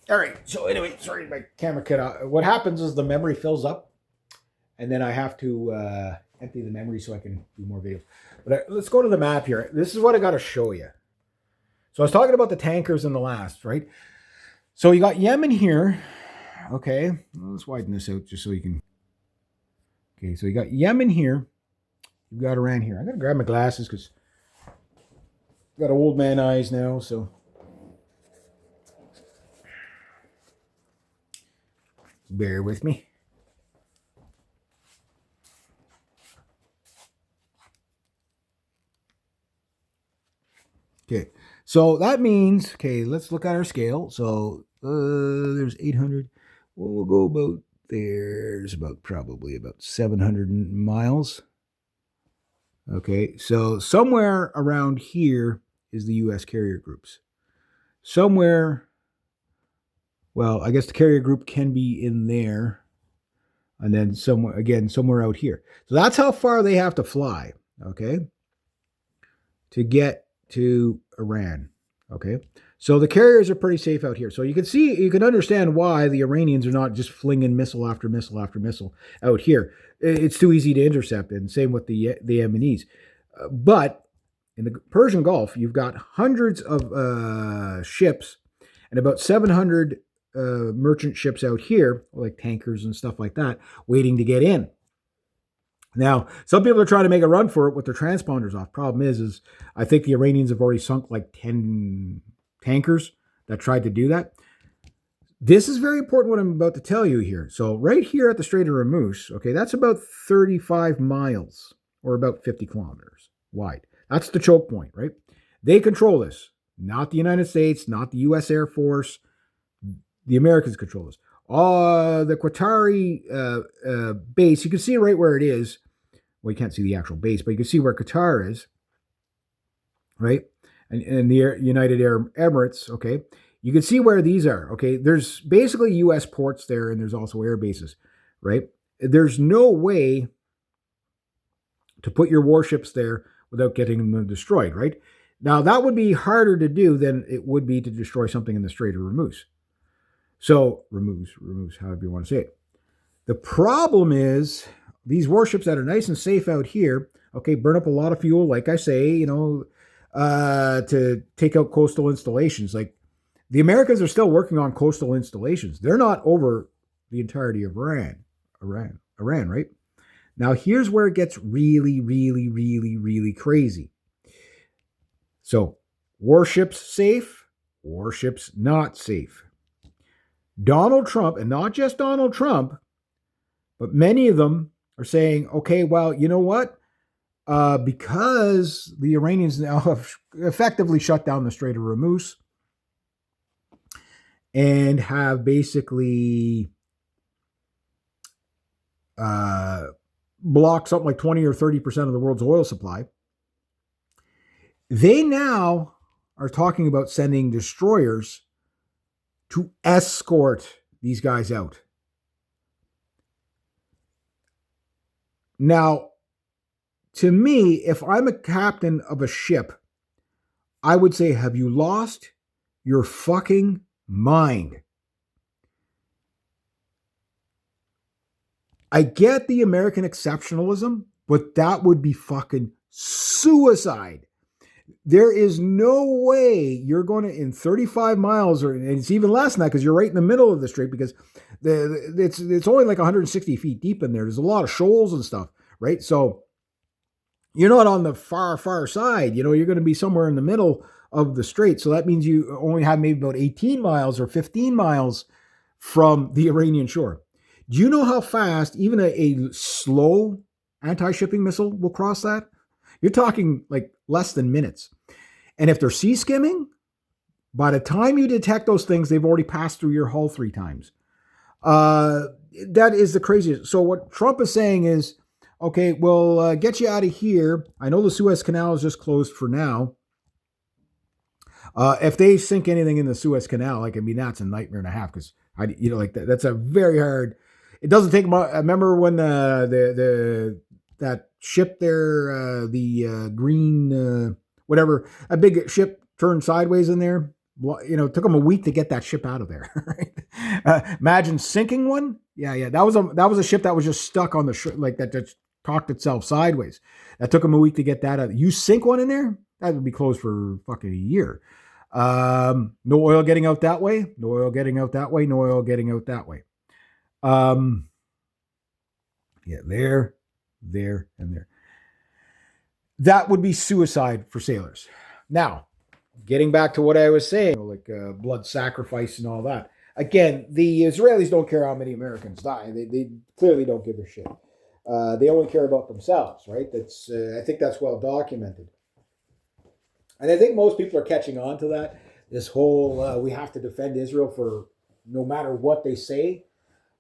All right. So anyway, sorry, my camera cut out. What happens is the memory fills up, and then I have to empty the memory so I can do more videos. But let's go to the map here. This is what I got to show you. So I was talking about the tankers in the last, right? So you got Yemen here. Okay, let's widen this out just so you can. Okay, so you got Yemen here. You got Iran here. I gotta grab my glasses because I got old man eyes now. So bear with me. Okay, so that means, okay, let's look at our scale. So there's 800. Well, we'll go about there's about probably about 700 miles. Okay, so somewhere around here is the U.S. carrier groups. Somewhere, well, I guess the carrier group can be in there, and then somewhere out here. So that's how far they have to fly. Okay, to get to Iran. Okay. So the carriers are pretty safe out here. So you can understand why the Iranians are not just flinging missile after missile after missile out here. It's too easy to intercept, and same with the Yemenis. But in the Persian Gulf, you've got hundreds of ships and about 700 merchant ships out here, like tankers and stuff like that, waiting to get in. Now, some people are trying to make a run for it with their transponders off. Problem is I think the Iranians have already sunk like 10 tankers that tried to do that. This is very important what I'm about to tell you here. So right here at the Strait of Hormuz, okay, that's about 35 miles or about 50 kilometers wide. That's the choke point, right? They control this, not the United States, not the U.S. Air Force. The Americans control this. The Qatari base, you can see right where it is. Well, you can't see the actual base, but you can see where Qatar is, right? And the United Arab Emirates, okay? You can see where these are, okay? There's basically U.S. ports there, and there's also air bases, right? There's no way to put your warships there without getting them destroyed, right? Now, that would be harder to do than it would be to destroy something in the Strait of Hormuz. So, Hormuz, however you want to say it. The problem is these warships that are nice and safe out here, okay, burn up a lot of fuel, like I say, to take out coastal installations. Like the Americans are still working on coastal installations. They're not over the entirety of Iran, right? Now, here's where it gets really, really, really, really crazy. So, warships safe, warships not safe. Donald Trump, and not just Donald Trump, but many of them are saying, okay, well, you know what? Because the Iranians now have effectively shut down the Strait of Hormuz and have basically blocked something like 20 or 30% of the world's oil supply, they now are talking about sending destroyers to escort these guys out. Now, to me, if I'm a captain of a ship, I would say, have you lost your fucking mind? I get the American exceptionalism, but that would be fucking suicide. There is no way you're going to, in 35 miles, or and it's even less than that because you're right in the middle of the strait, because it's only like 160 feet deep in there. There's a lot of shoals and stuff, right? So you're not on the far side. You're going to be somewhere in the middle of the strait. So that means you only have maybe about 18 miles or 15 miles from the Iranian shore. Do you know how fast even a slow anti-shipping missile will cross that? You're talking like less than minutes. And if they're sea skimming, by the time you detect those things, they've already passed through your hull 3 times. That is the craziest. So what Trump is saying is, okay, we'll get you out of here. I know the Suez Canal is just closed for now. If they sink anything in the Suez Canal, that's a nightmare and a half, because that's a very hard. It doesn't take much. I remember when that ship there, the green whatever, a big ship turned sideways in there. It took them a week to get that ship out of there. Right? Imagine sinking one. Yeah. That was a ship that was just stuck on the like that just cocked itself sideways. That took them a week to get that out. You sink one in there, that would be closed for fucking a year. No oil getting out that way. No oil getting out that way. No oil getting out that way. Yeah, there, and there. That would be suicide for sailors. Now, getting back to what I was saying, like blood sacrifice and all that. Again, the Israelis don't care how many Americans die. They clearly don't give a shit. They only care about themselves, right? That's I think that's well documented, and I think most people are catching on to that. This whole we have to defend Israel for no matter what they say.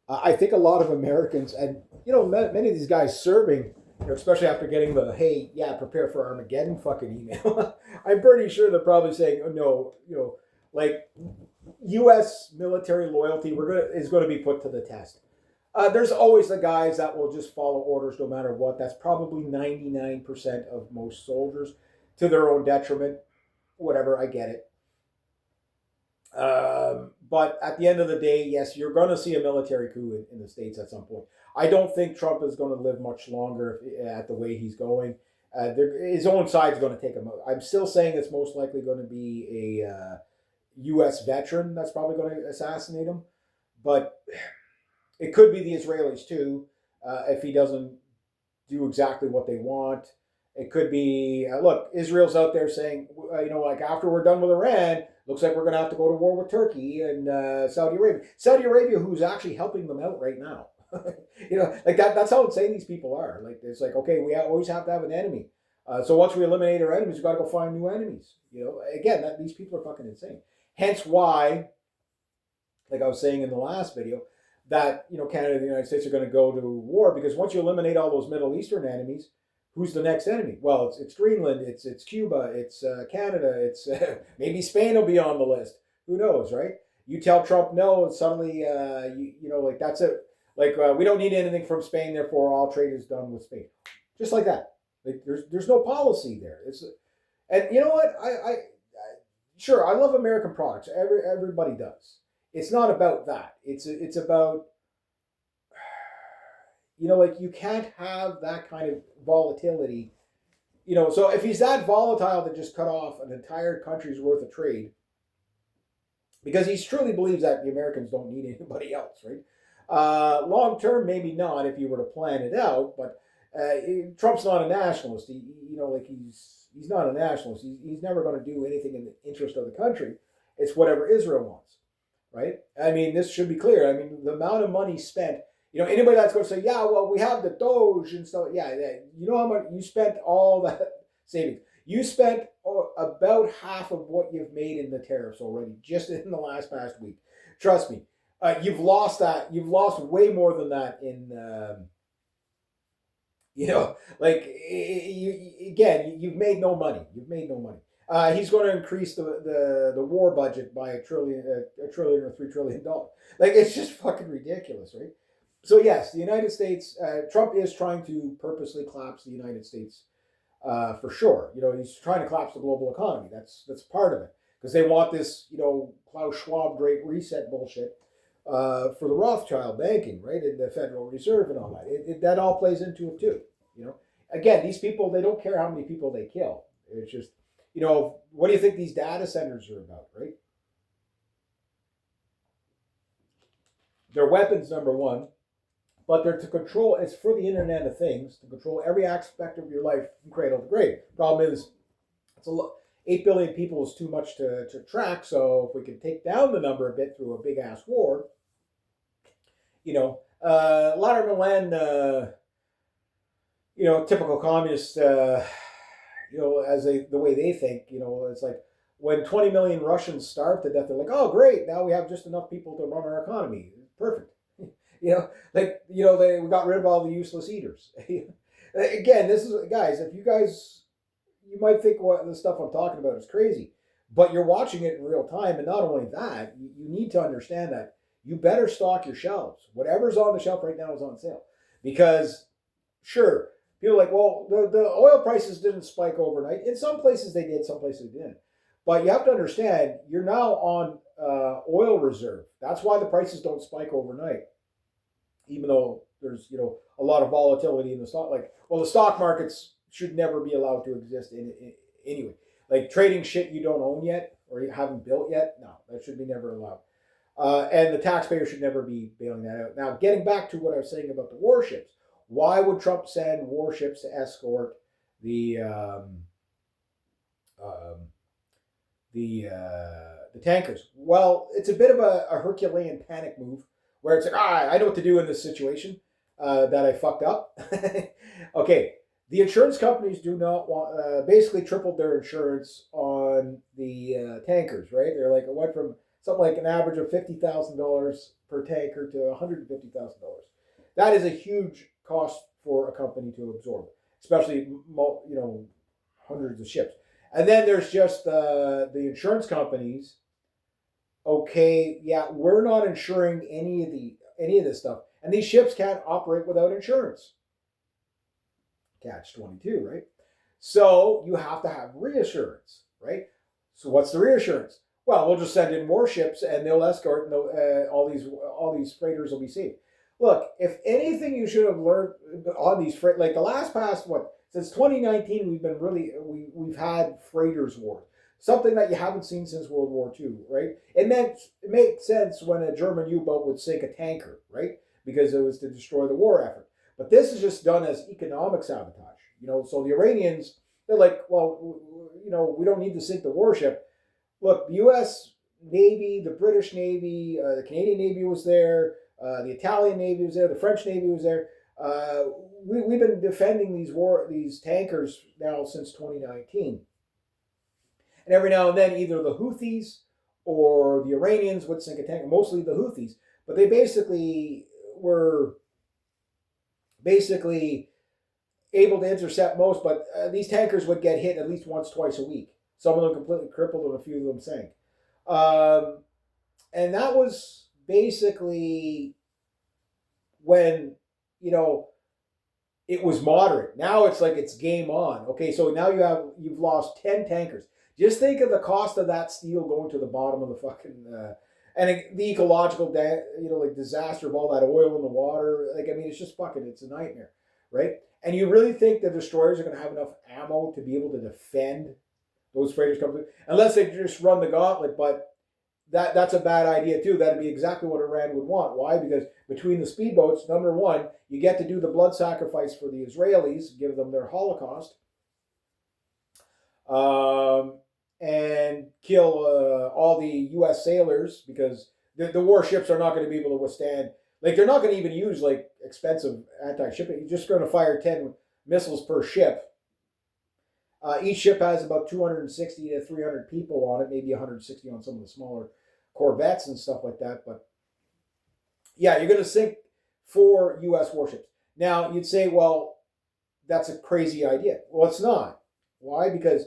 I think a lot of Americans, and many of these guys serving, especially after getting the "Hey, yeah, prepare for Armageddon" fucking email. I'm pretty sure they're probably saying, "Oh no, like U.S. military loyalty is going to be put to the test." There's always the guys that will just follow orders no matter what. That's probably 99% of most soldiers, to their own detriment. Whatever, I get it. But at the end of the day, yes, you're going to see a military coup in the States at some point. I don't think Trump is going to live much longer at the way he's going. His own side is going to take him out. I'm still saying it's most likely going to be a U.S. veteran that's probably going to assassinate him. But it could be the Israelis too, if he doesn't do exactly what they want. It could be, look, Israel's out there saying, like after we're done with Iran, looks like we're going to have to go to war with Turkey and Saudi Arabia. Saudi Arabia, who's actually helping them out right now. Like that's how insane these people are. Like it's like, okay, we always have to have an enemy. So once we eliminate our enemies, we've got to go find new enemies. Again, these people are fucking insane. Hence why, like I was saying in the last video, that Canada and the United States are going to go to war, because once you eliminate all those Middle Eastern enemies, who's the next enemy? Well, it's Greenland, it's Cuba, it's Canada, it's maybe Spain will be on the list. Who knows, right? You tell Trump no, and suddenly like that's it. Like we don't need anything from Spain, therefore all trade is done with Spain. Just like that. Like there's no policy there. And you know what? I sure, I love American products. Everybody does. It's not about that. It's about like you can't have that kind of volatility. So if he's that volatile to just cut off an entire country's worth of trade, because he truly believes that the Americans don't need anybody else, right? Long term, maybe not if you were to plan it out, but Trump's not a nationalist. He's not a nationalist. He's never going to do anything in the interest of the country. It's whatever Israel wants, right? I mean, this should be clear. I mean, the amount of money spent. Anybody that's going to say, yeah, well, we have the Doge and stuff. Yeah, you know how much you spent all that savings. You spent about half of what you've made in the tariffs already, just in the past week. Trust me. You've lost that. You've lost way more than that in, you've made no money. You've made no money. He's going to increase the war budget by a trillion or $3 trillion. Like, it's just fucking ridiculous, right? So yes, the United States, Trump is trying to purposely collapse the United States for sure. He's trying to collapse the global economy. That's part of it, because they want this, Klaus Schwab Great Reset bullshit for the Rothschild banking, right, and the Federal Reserve and all that. That all plays into it too. Again, these people, they don't care how many people they kill. It's just, what do you think these data centers are about, right? They're weapons, number one. But they're to control, it's for the Internet of Things, to control every aspect of your life from cradle to grave. Problem is, 8 billion people is too much to track, so if we can take down the number a bit through a big-ass war, Latterman, typical communist, as the way they think, it's like, when 20 million Russians starve to death, they're like, oh, great, now we have just enough people to run our economy. Perfect. We got rid of all the useless eaters. Again, this is, guys, if you might think what the stuff I'm talking about is crazy, but you're watching it in real time. And not only that, you need to understand that you better stock your shelves. Whatever's on the shelf right now is on sale. Because, sure, people are like, well, the oil prices didn't spike overnight. In some places they did, some places they didn't. But you have to understand, you're now on oil reserve. That's why the prices don't spike overnight, even though there's a lot of volatility in the stock. Like, well, the stock markets should never be allowed to exist in anyway. Like trading shit you don't own yet or you haven't built yet, no, that should be never allowed. And the taxpayer should never be bailing that out. Now, getting back to what I was saying about the warships, why would Trump send warships to escort the um, the tankers? Well, it's a bit of a Herculean panic move where it's like, I know what to do in this situation that I fucked up. Okay, the insurance companies do not want, basically tripled their insurance on the tankers, right? They're like, it went from something like an average of $50,000 per tanker to $150,000. That is a huge cost for a company to absorb, especially hundreds of ships. And then there's just the insurance companies. Okay, yeah, we're not insuring any of this stuff, and these ships can't operate without insurance. Catch 22, right? So you have to have reassurance, right? So what's the reassurance? Well, we'll just send in more ships, and they'll escort, and all these freighters will be safe. Look, if anything, you should have learned on these like the last past since 2019, we've had freighters war, something that you haven't seen since World War II, right? It made sense when a German U-boat would sink a tanker, right? Because it was to destroy the war effort. But this is just done as economic sabotage, So the Iranians, they're like, well, we don't need to sink the warship. Look, the U.S. Navy, the British Navy, the Canadian Navy was there, the Italian Navy was there, the French Navy was there. We've been defending these tankers now since 2019. And every now and then, either the Houthis or the Iranians would sink a tanker, mostly the Houthis. But they were able to intercept most, but these tankers would get hit at least once, twice a week. Some of them completely crippled and a few of them sank. And that was basically when, it was moderate. Now it's like it's game on. Okay, so now you've lost 10 tankers. Just think of the cost of that steel going to the bottom of the fucking and the ecological disaster of all that oil in the water. It's just it's a nightmare, right? And you really think the destroyers are going to have enough ammo to be able to defend those freighters coming through? Unless they just run the gauntlet, but that's a bad idea too. That'd be exactly what Iran would want. Why? Because between the speedboats, number one, you get to do the blood sacrifice for the Israelis, give them their Holocaust, and kill all the U.S. sailors, because the warships are not going to be able to withstand. They're not going to even use expensive anti-ship. You're just going to fire 10 missiles per ship. Each ship has about 260 to 300 people on it, maybe 160 on some of the smaller corvettes and stuff like that. But yeah, you're going to sink 4 U.S. warships. Now, you'd say, well, that's a crazy idea. Well, it's not. Why? Because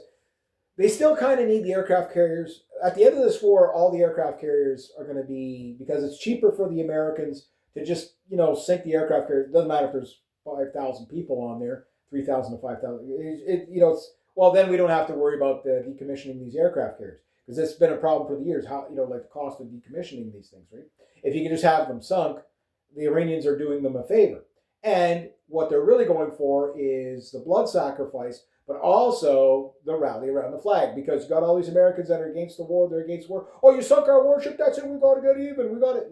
they still kind of need the aircraft carriers. At the end of this war, all the aircraft carriers are going to be, because it's cheaper for the Americans to just, sink the aircraft carriers. It doesn't matter if there's 5,000 people on there, 3,000 to 5,000. Well, then we don't have to worry about decommissioning these aircraft carriers, because it's been a problem for the years. How the cost of decommissioning these things, right? If you can just have them sunk, the Iranians are doing them a favor. And what they're really going for is the blood sacrifice, but also the rally around the flag, because you got all these Americans that are against the war. They're against war. Oh, you sunk our warship. That's it. We got to get even. We got it.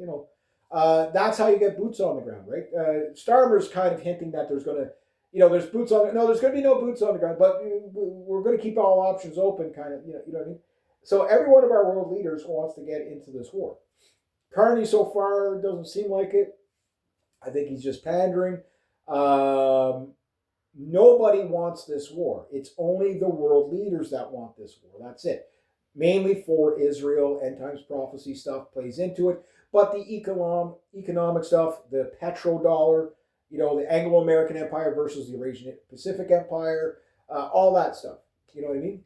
That's how you get boots on the ground, right? Starmer's kind of hinting that there's going to, there's boots on. No, there's going to be no boots on the ground, but we're going to keep all options open, kind of. You know what I mean? So every one of our world leaders wants to get into this war. Carney so far doesn't seem like it. I think he's just pandering. Nobody wants this war. It's only the world leaders that want this war. That's it. Mainly for Israel. End times prophecy stuff plays into it. But the economic stuff, the petrodollar, the Anglo-American Empire versus the Eurasian Pacific Empire, all that stuff. You know what I mean?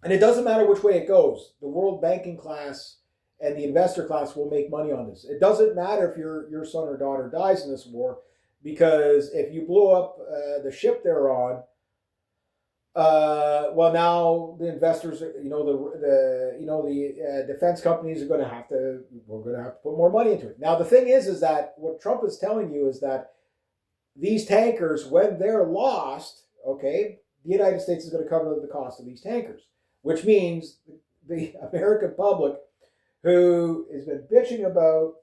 And it doesn't matter which way it goes. The world banking class and the investor class will make money on this. It doesn't matter if your son or daughter dies in this war, because if you blow up the ship they're on, Well, now the investors, defense companies are going to have to. We're going to have to put more money into it. Now, the thing is that what Trump is telling you is that these tankers, when they're lost, okay, the United States is going to cover the cost of these tankers, which means the American public, who has been bitching about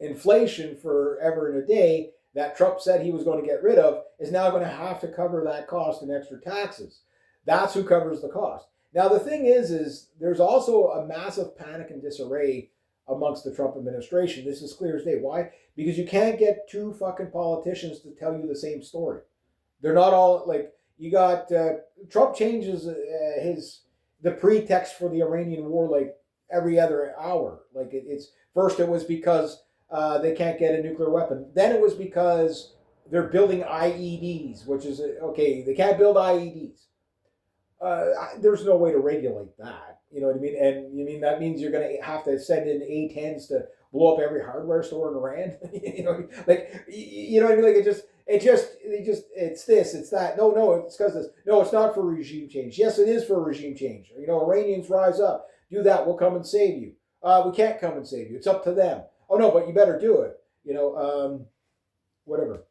inflation forever and a day that Trump said he was going to get rid of, is now going to have to cover that cost in extra taxes. That's who covers the cost. Now, the thing is there's also a massive panic and disarray amongst the Trump administration. This is clear as day. Why? Because you can't get two fucking politicians to tell you the same story. They're not all like, you got Trump changes the pretext for the Iranian war like every other hour. Like it's first it was because they can't get a nuclear weapon. Then it was because they're building IEDs, which is okay. They can't build IEDs. There's no way to regulate that. You know what I mean? And you mean that means you're going to have to send in A-10s to blow up every hardware store in Iran? You know what I mean? Like it's this, it's that. No, it's because this. No, it's not for regime change. Yes, it is for regime change. Iranians rise up, do that. We'll come and save you. We can't come and save you. It's up to them. Oh no, but you better do it. Whatever.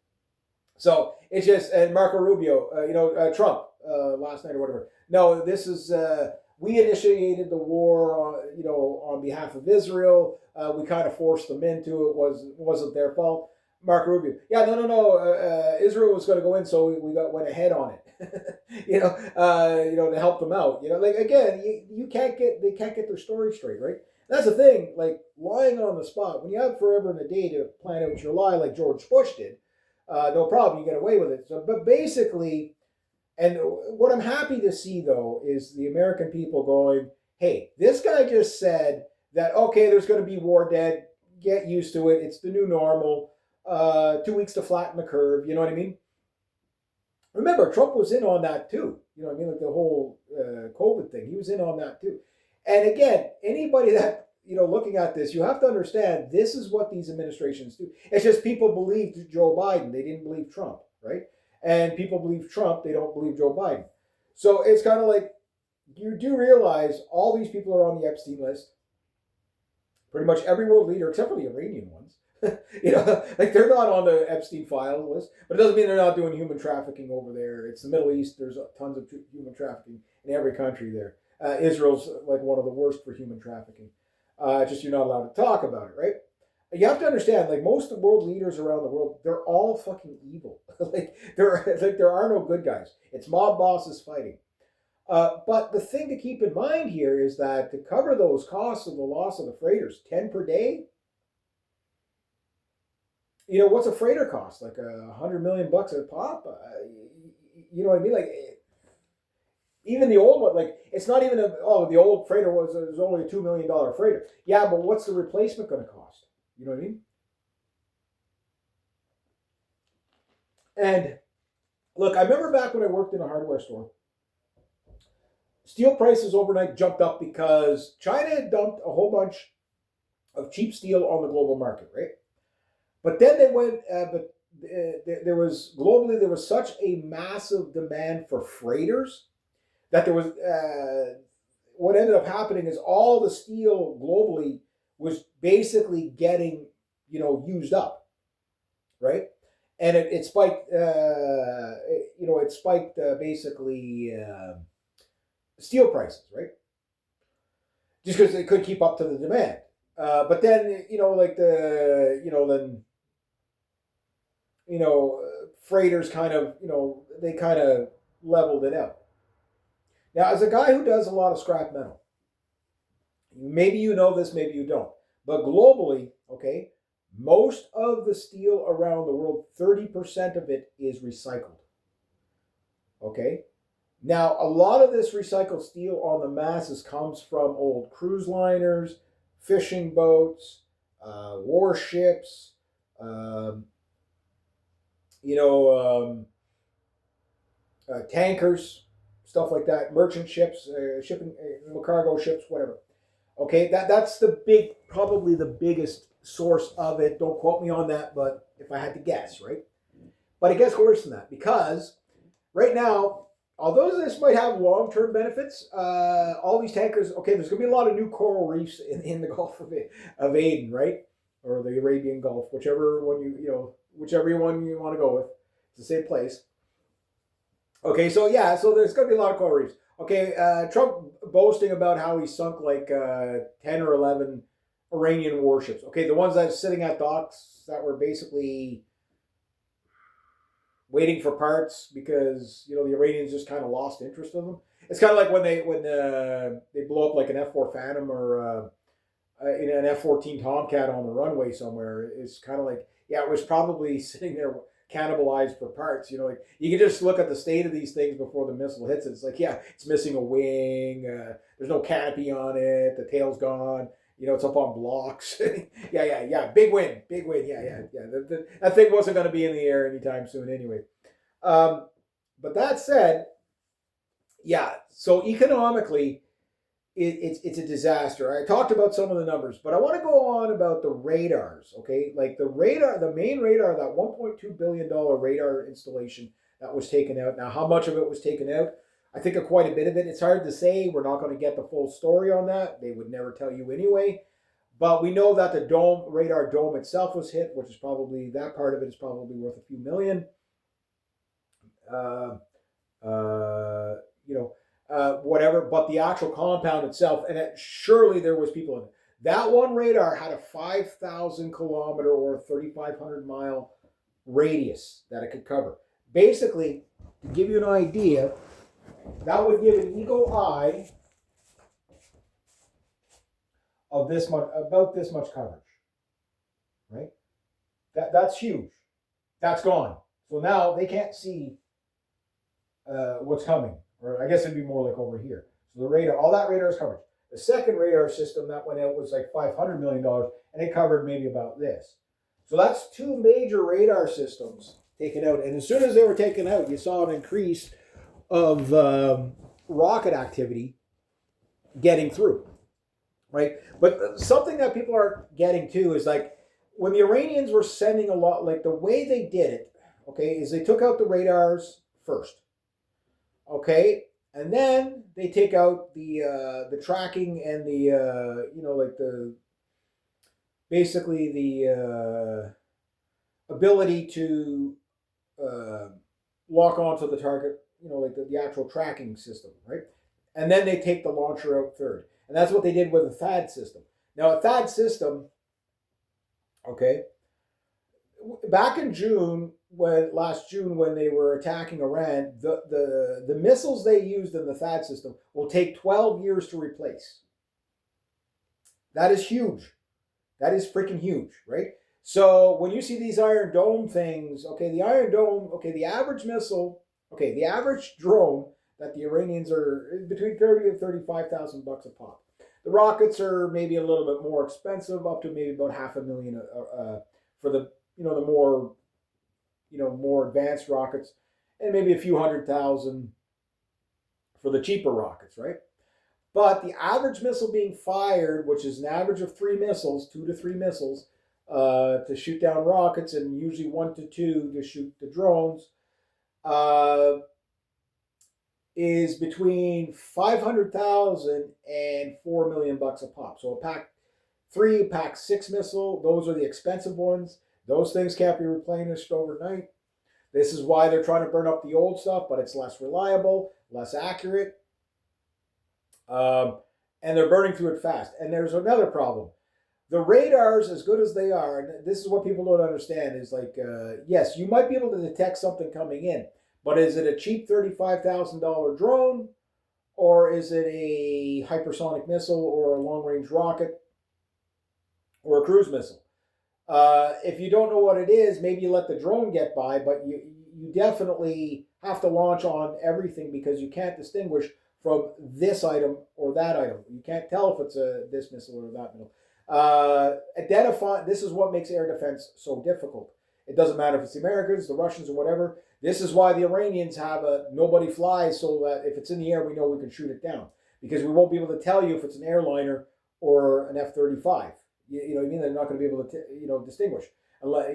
So it's just, and Marco Rubio, Trump last night or whatever. No, this is we initiated the war on behalf of Israel. We kind of forced them into it. Wasn't their fault. Marco Rubio. Yeah, no. Israel was going to go in, so we went ahead on it. To help them out. Like again, they can't get their story straight, right? That's the thing. Like lying on the spot when you have forever and a day to plan out your lie, like George Bush did. No problem, you get away with it. So, but basically, and what I'm happy to see though is the American people going, "Hey, this guy just said that okay, there's going to be war dead. Get used to it. It's the new normal. 2 weeks to flatten the curve." You know what I mean? Remember, Trump was in on that too. You know what I mean? Like the whole COVID thing. He was in on that too. And again, anybody that looking at this, you have to understand this is what these administrations do. It's just people believed Joe Biden. They didn't believe Trump, right? And people believe Trump. They don't believe Joe Biden. So it's kind of like you do realize all these people are on the Epstein list. Pretty much every world leader, except for the Iranian ones. Like they're not on the Epstein file list, but it doesn't mean they're not doing human trafficking over there. It's the Middle East. There's tons of human trafficking in every country there. Israel's like one of the worst for human trafficking. Just you're not allowed to talk about it, right? You have to understand, like most of the world leaders around the world, they're all fucking evil. There are no good guys. It's mob bosses fighting. But the thing to keep in mind here is that to cover those costs of the loss of the freighters, 10 per day. What's a freighter cost? Like $100 million a pop? You know what I mean? Like even the old one, like it's not even the old freighter was only a $2 million freighter. Yeah, but what's the replacement going to cost? You know what I mean? And look, I remember back when I worked in a hardware store, steel prices overnight jumped up because China had dumped a whole bunch of cheap steel on the global market, right? But then they went, there was such a massive demand for freighters that there was what ended up happening is all the steel globally was basically getting used up, right? And it spiked, basically steel prices, right? Just because they couldn't keep up to the demand. But then freighters kind of they kind of leveled it out. Now, as a guy who does a lot of scrap metal, maybe you know this, maybe you don't, but globally, okay, most of the steel around the world, 30% of it is recycled. Okay? Now, a lot of this recycled steel on the masses comes from old cruise liners, fishing boats, warships, tankers, stuff like that, merchant ships, shipping, cargo ships, whatever. Okay, that's probably the biggest source of it. Don't quote me on that, but if I had to guess, right? But it gets worse than that because right now although this might have long-term benefits, all these tankers, okay, there's going to be a lot of new coral reefs in the Gulf of Aden, right? Or the Arabian Gulf, whichever one whichever one you want to go with. It's the same place. Okay, so yeah, so there's going to be a lot of coral reefs. Okay, Trump boasting about how he sunk like 10 or 11 Iranian warships. Okay, the ones that are sitting at docks that were basically waiting for parts because the Iranians just kind of lost interest in them. It's kind of like when they blow up like an F4 Phantom or in an F-14 Tomcat on the runway somewhere. It's kind of like, yeah, it was probably sitting there cannibalized for parts. Like you can just look at the state of these things before the missile hits it. It's like, yeah, it's missing a wing. There's no canopy on it. The tail's gone. It's up on blocks. yeah. Big win. Yeah. That thing wasn't going to be in the air anytime soon anyway. But that said, yeah, so economically, it's a disaster. I talked about some of the numbers, but I want to go on about the radars, okay? Like the main radar, that $1.2 billion radar installation that was taken out. Now, how much of it was taken out? I think quite a bit of it. It's hard to say. We're not going to get the full story on that. They would never tell you anyway. But we know that the radar dome itself was hit, which is probably, that part of it is probably worth a few million. Uh, whatever, but the actual compound itself, and surely there was people in it. That one radar had a 5,000 kilometer or 3,500 mile radius that it could cover. Basically, to give you an idea, that would give an eagle eye of this much, about this much coverage, right? That's huge. That's gone. So now they can't see what's coming, or I guess it'd be more like over here. So the radar, all that radar is covered. The second radar system that went out was like $500 million, and it covered maybe about this. So that's two major radar systems taken out. And as soon as they were taken out, you saw an increase of rocket activity getting through, right? But something that people are getting to is like when the Iranians were sending a lot, like the way they did it, okay, is they took out the radars first. Okay, and then they take out the tracking and the like the basically the ability to lock onto the target, like the actual tracking system, right? And then they take the launcher out third, and that's what they did with the THAAD system. Now a THAAD system, okay, back in last June when they were attacking Iran, the missiles they used in the THAAD system will take 12 years to replace. That is huge. That is freaking huge, right? So when you see these Iron Dome things, okay, the Iron Dome, okay, the average missile, okay, the average drone that the Iranians are between 30 and 35,000 bucks a pop. The rockets are maybe a little bit more expensive, up to maybe about $500,000 for the the more advanced rockets, and maybe a few $100,000 for the cheaper rockets, right? But the average missile being fired, which is an average of 2 to 3 missiles to shoot down rockets, and usually 1 to 2 to shoot the drones, is between 500,000 and $4 million a pop. So a pack 3, pack 6 missile, those are the expensive ones. Those things can't be replenished overnight. This is why they're trying to burn up the old stuff, but it's less reliable, less accurate. And they're burning through it fast. And there's another problem. The radars, as good as they are, and this is what people don't understand, is like, yes, you might be able to detect something coming in, but is it a cheap $35,000 drone, or is it a hypersonic missile, or a long-range rocket, or a cruise missile? If you don't know what it is, maybe you let the drone get by, but you definitely have to launch on everything because you can't distinguish from this item or that item. You can't tell if it's this missile or that missile. Identify. This is what makes air defense so difficult. It doesn't matter if it's the Americans, the Russians, or whatever. This is why the Iranians have a nobody flies, so that if it's in the air, we know we can shoot it down, because we won't be able to tell you if it's an airliner or an F-35. You know what I mean? They're not going to be able to distinguish, unless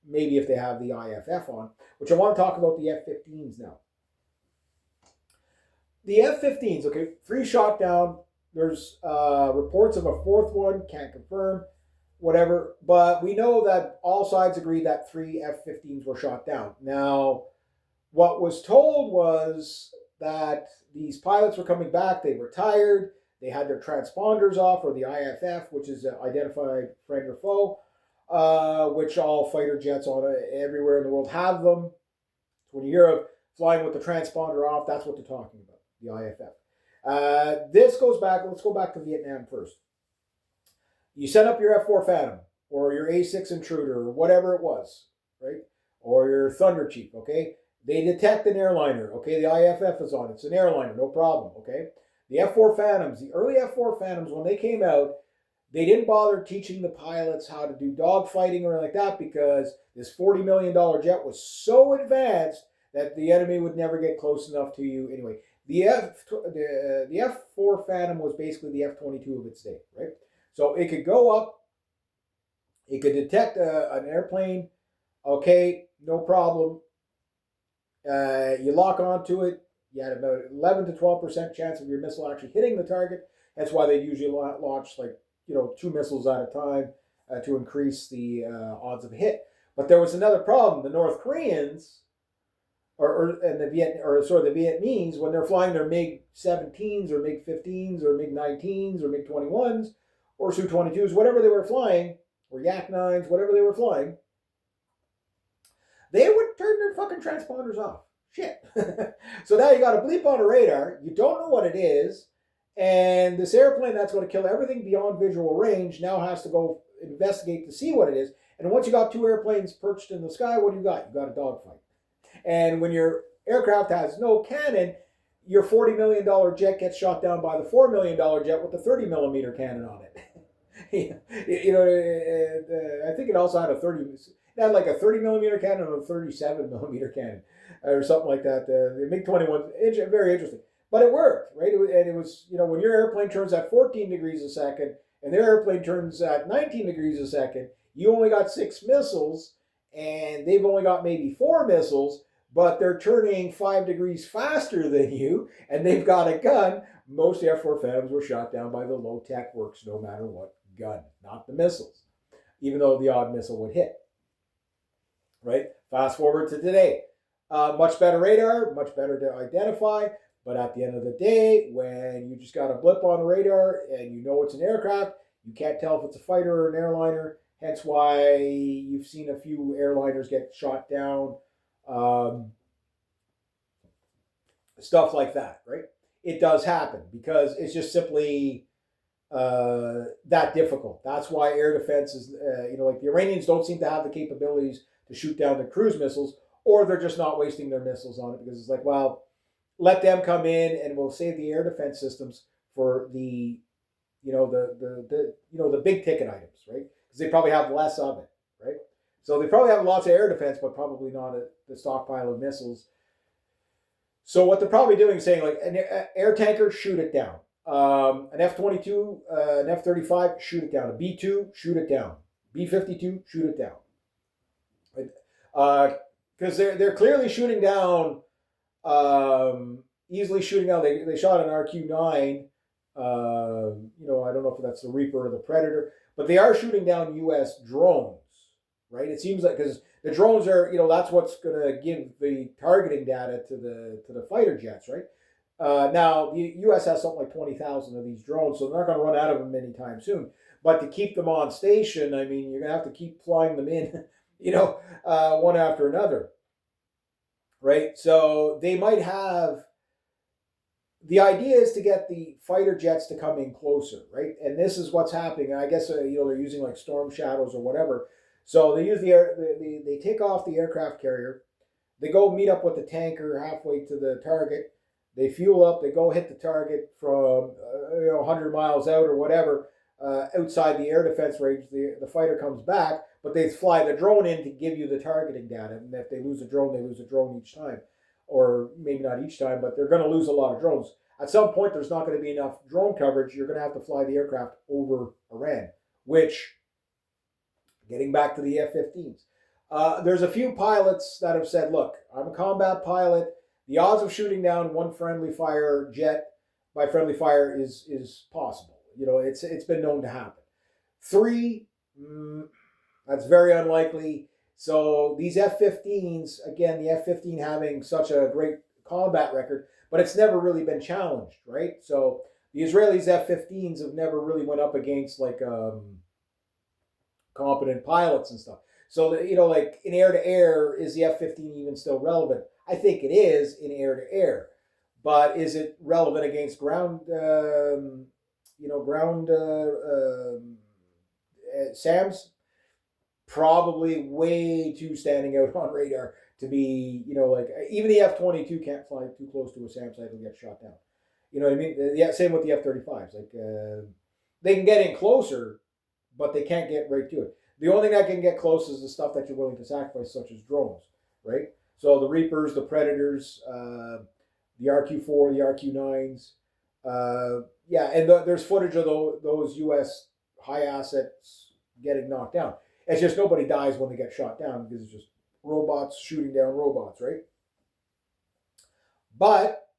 maybe if they have the IFF on. Which I want to talk about the F-15s now. The F-15s, okay, 3 shot down. There's reports of a fourth one, can't confirm, whatever. But we know that all sides agree that 3 F-15s were shot down. Now, what was told was that these pilots were coming back, they were tired, they had their transponders off, or the IFF, which is identified friend or foe, which all fighter jets on everywhere in the world have them. When you hear of flying with the transponder off, that's what they're talking about, the IFF. This goes back, let's go back to Vietnam first. You set up your F4 Phantom or your A6 Intruder or whatever it was, right? Or your Thunder Chief, okay? They detect an airliner, okay? The IFF is on. It's an airliner, no problem, okay? The F4 Phantoms, the early F4 Phantoms, when they came out, they didn't bother teaching the pilots how to do dogfighting or like that because this $40 million jet was so advanced that the enemy would never get close enough to you. Anyway, the F4 Phantom was basically the F-22 of its day, right? So it could go up, it could detect an airplane, okay, no problem. You lock onto it, you had about 11 to 12% chance of your missile actually hitting the target. That's why they usually launch like 2 missiles at a time to increase the odds of a hit. But there was another problem. The North Koreans and the Vietnamese, when they're flying their MiG 17s or MiG 15s or MiG 19s or MiG 21s or Su 22s, whatever they were flying, or Yak 9s, whatever they were flying, they would turn their fucking transponders off. Shit. So now you got a bleep on a radar, you don't know what it is, and this airplane that's going to kill everything beyond visual range now has to go investigate to see what it is. And once you got 2 airplanes perched in the sky, what do you got? You got a dogfight. And when your aircraft has no cannon, your $40 million jet gets shot down by the $4 million jet with the 30 millimeter cannon on it. I think it also had like a 30 millimeter cannon and a 37 millimeter cannon or something like that. The MiG 21, very interesting. But it worked, right? And it was, when your airplane turns at 14 degrees a second and their airplane turns at 19 degrees a second, you only got 6 missiles and they've only got maybe 4 missiles, but they're turning 5 degrees faster than you and they've got a gun. Most F4 Phantoms were shot down by the low-tech works no matter what gun, not the missiles, even though the odd missile would hit. Right? Fast forward to today. Much better radar, much better to identify, but at the end of the day, when you just got a blip on a radar and you know it's an aircraft, you can't tell if it's a fighter or an airliner, hence why you've seen a few airliners get shot down, stuff like that, right? It does happen because it's just simply that difficult. That's why air defense is, like the Iranians don't seem to have the capabilities to shoot down the cruise missiles, or they're just not wasting their missiles on it because it's like, well, let them come in and we'll save the air defense systems for the, the big ticket items, right? Because they probably have less of it, right? So they probably have lots of air defense, but probably not the stockpile of missiles. So what they're probably doing is saying like an air tanker, shoot it down. An F-22, an F-35, shoot it down. A B-2, shoot it down. B-52, shoot it down. Because they're clearly shooting down, easily shooting down. They shot an RQ-9. I don't know if that's the Reaper or the Predator, but they are shooting down U.S. drones, right? It seems like because the drones are, that's what's going to give the targeting data to the fighter jets, right? Now, the U.S. has something like 20,000 of these drones, so they're not going to run out of them anytime soon. But to keep them on station, I mean, you're going to have to keep flying them in, one after another, right? So they might have. The idea is to get the fighter jets to come in closer, right? And this is what's happening. I guess they're using like storm shadows or whatever. So they use they take off the aircraft carrier, they go meet up with the tanker halfway to the target. They fuel up. They go hit the target from 100 miles out or whatever outside the air defense range. The fighter comes back, but they fly the drone in to give you the targeting data. And if they lose a drone, they lose a drone each time, or maybe not each time, but they're going to lose a lot of drones. At some point, there's not going to be enough drone coverage. You're going to have to fly the aircraft over Iran, which, getting back to the F-15s, there's a few pilots that have said, look, I'm a combat pilot. The odds of shooting down one friendly fire jet by friendly fire is possible. It's been known to happen. Three, that's very unlikely. So these F-15s, again, the F-15 having such a great combat record, but it's never really been challenged, right? So the Israelis F-15s have never really went up against like competent pilots and stuff. So like in air to air, is the F-15 even still relevant? I think it is in air to air, but is it relevant against ground? Ground SAMs? Probably way too standing out on radar to be, like even the F-22 can't fly too close to a SAM site and get shot down. You know what I mean? Yeah, same with the F-35s. Like they can get in closer, but they can't get right to it. The only thing that can get close is the stuff that you're willing to sacrifice, such as drones, right? So the Reapers, the Predators, the RQ-4, the RQ-9s. Yeah, and there's footage of those U.S. high assets getting knocked down. It's just nobody dies when they get shot down because it's just robots shooting down robots, right? But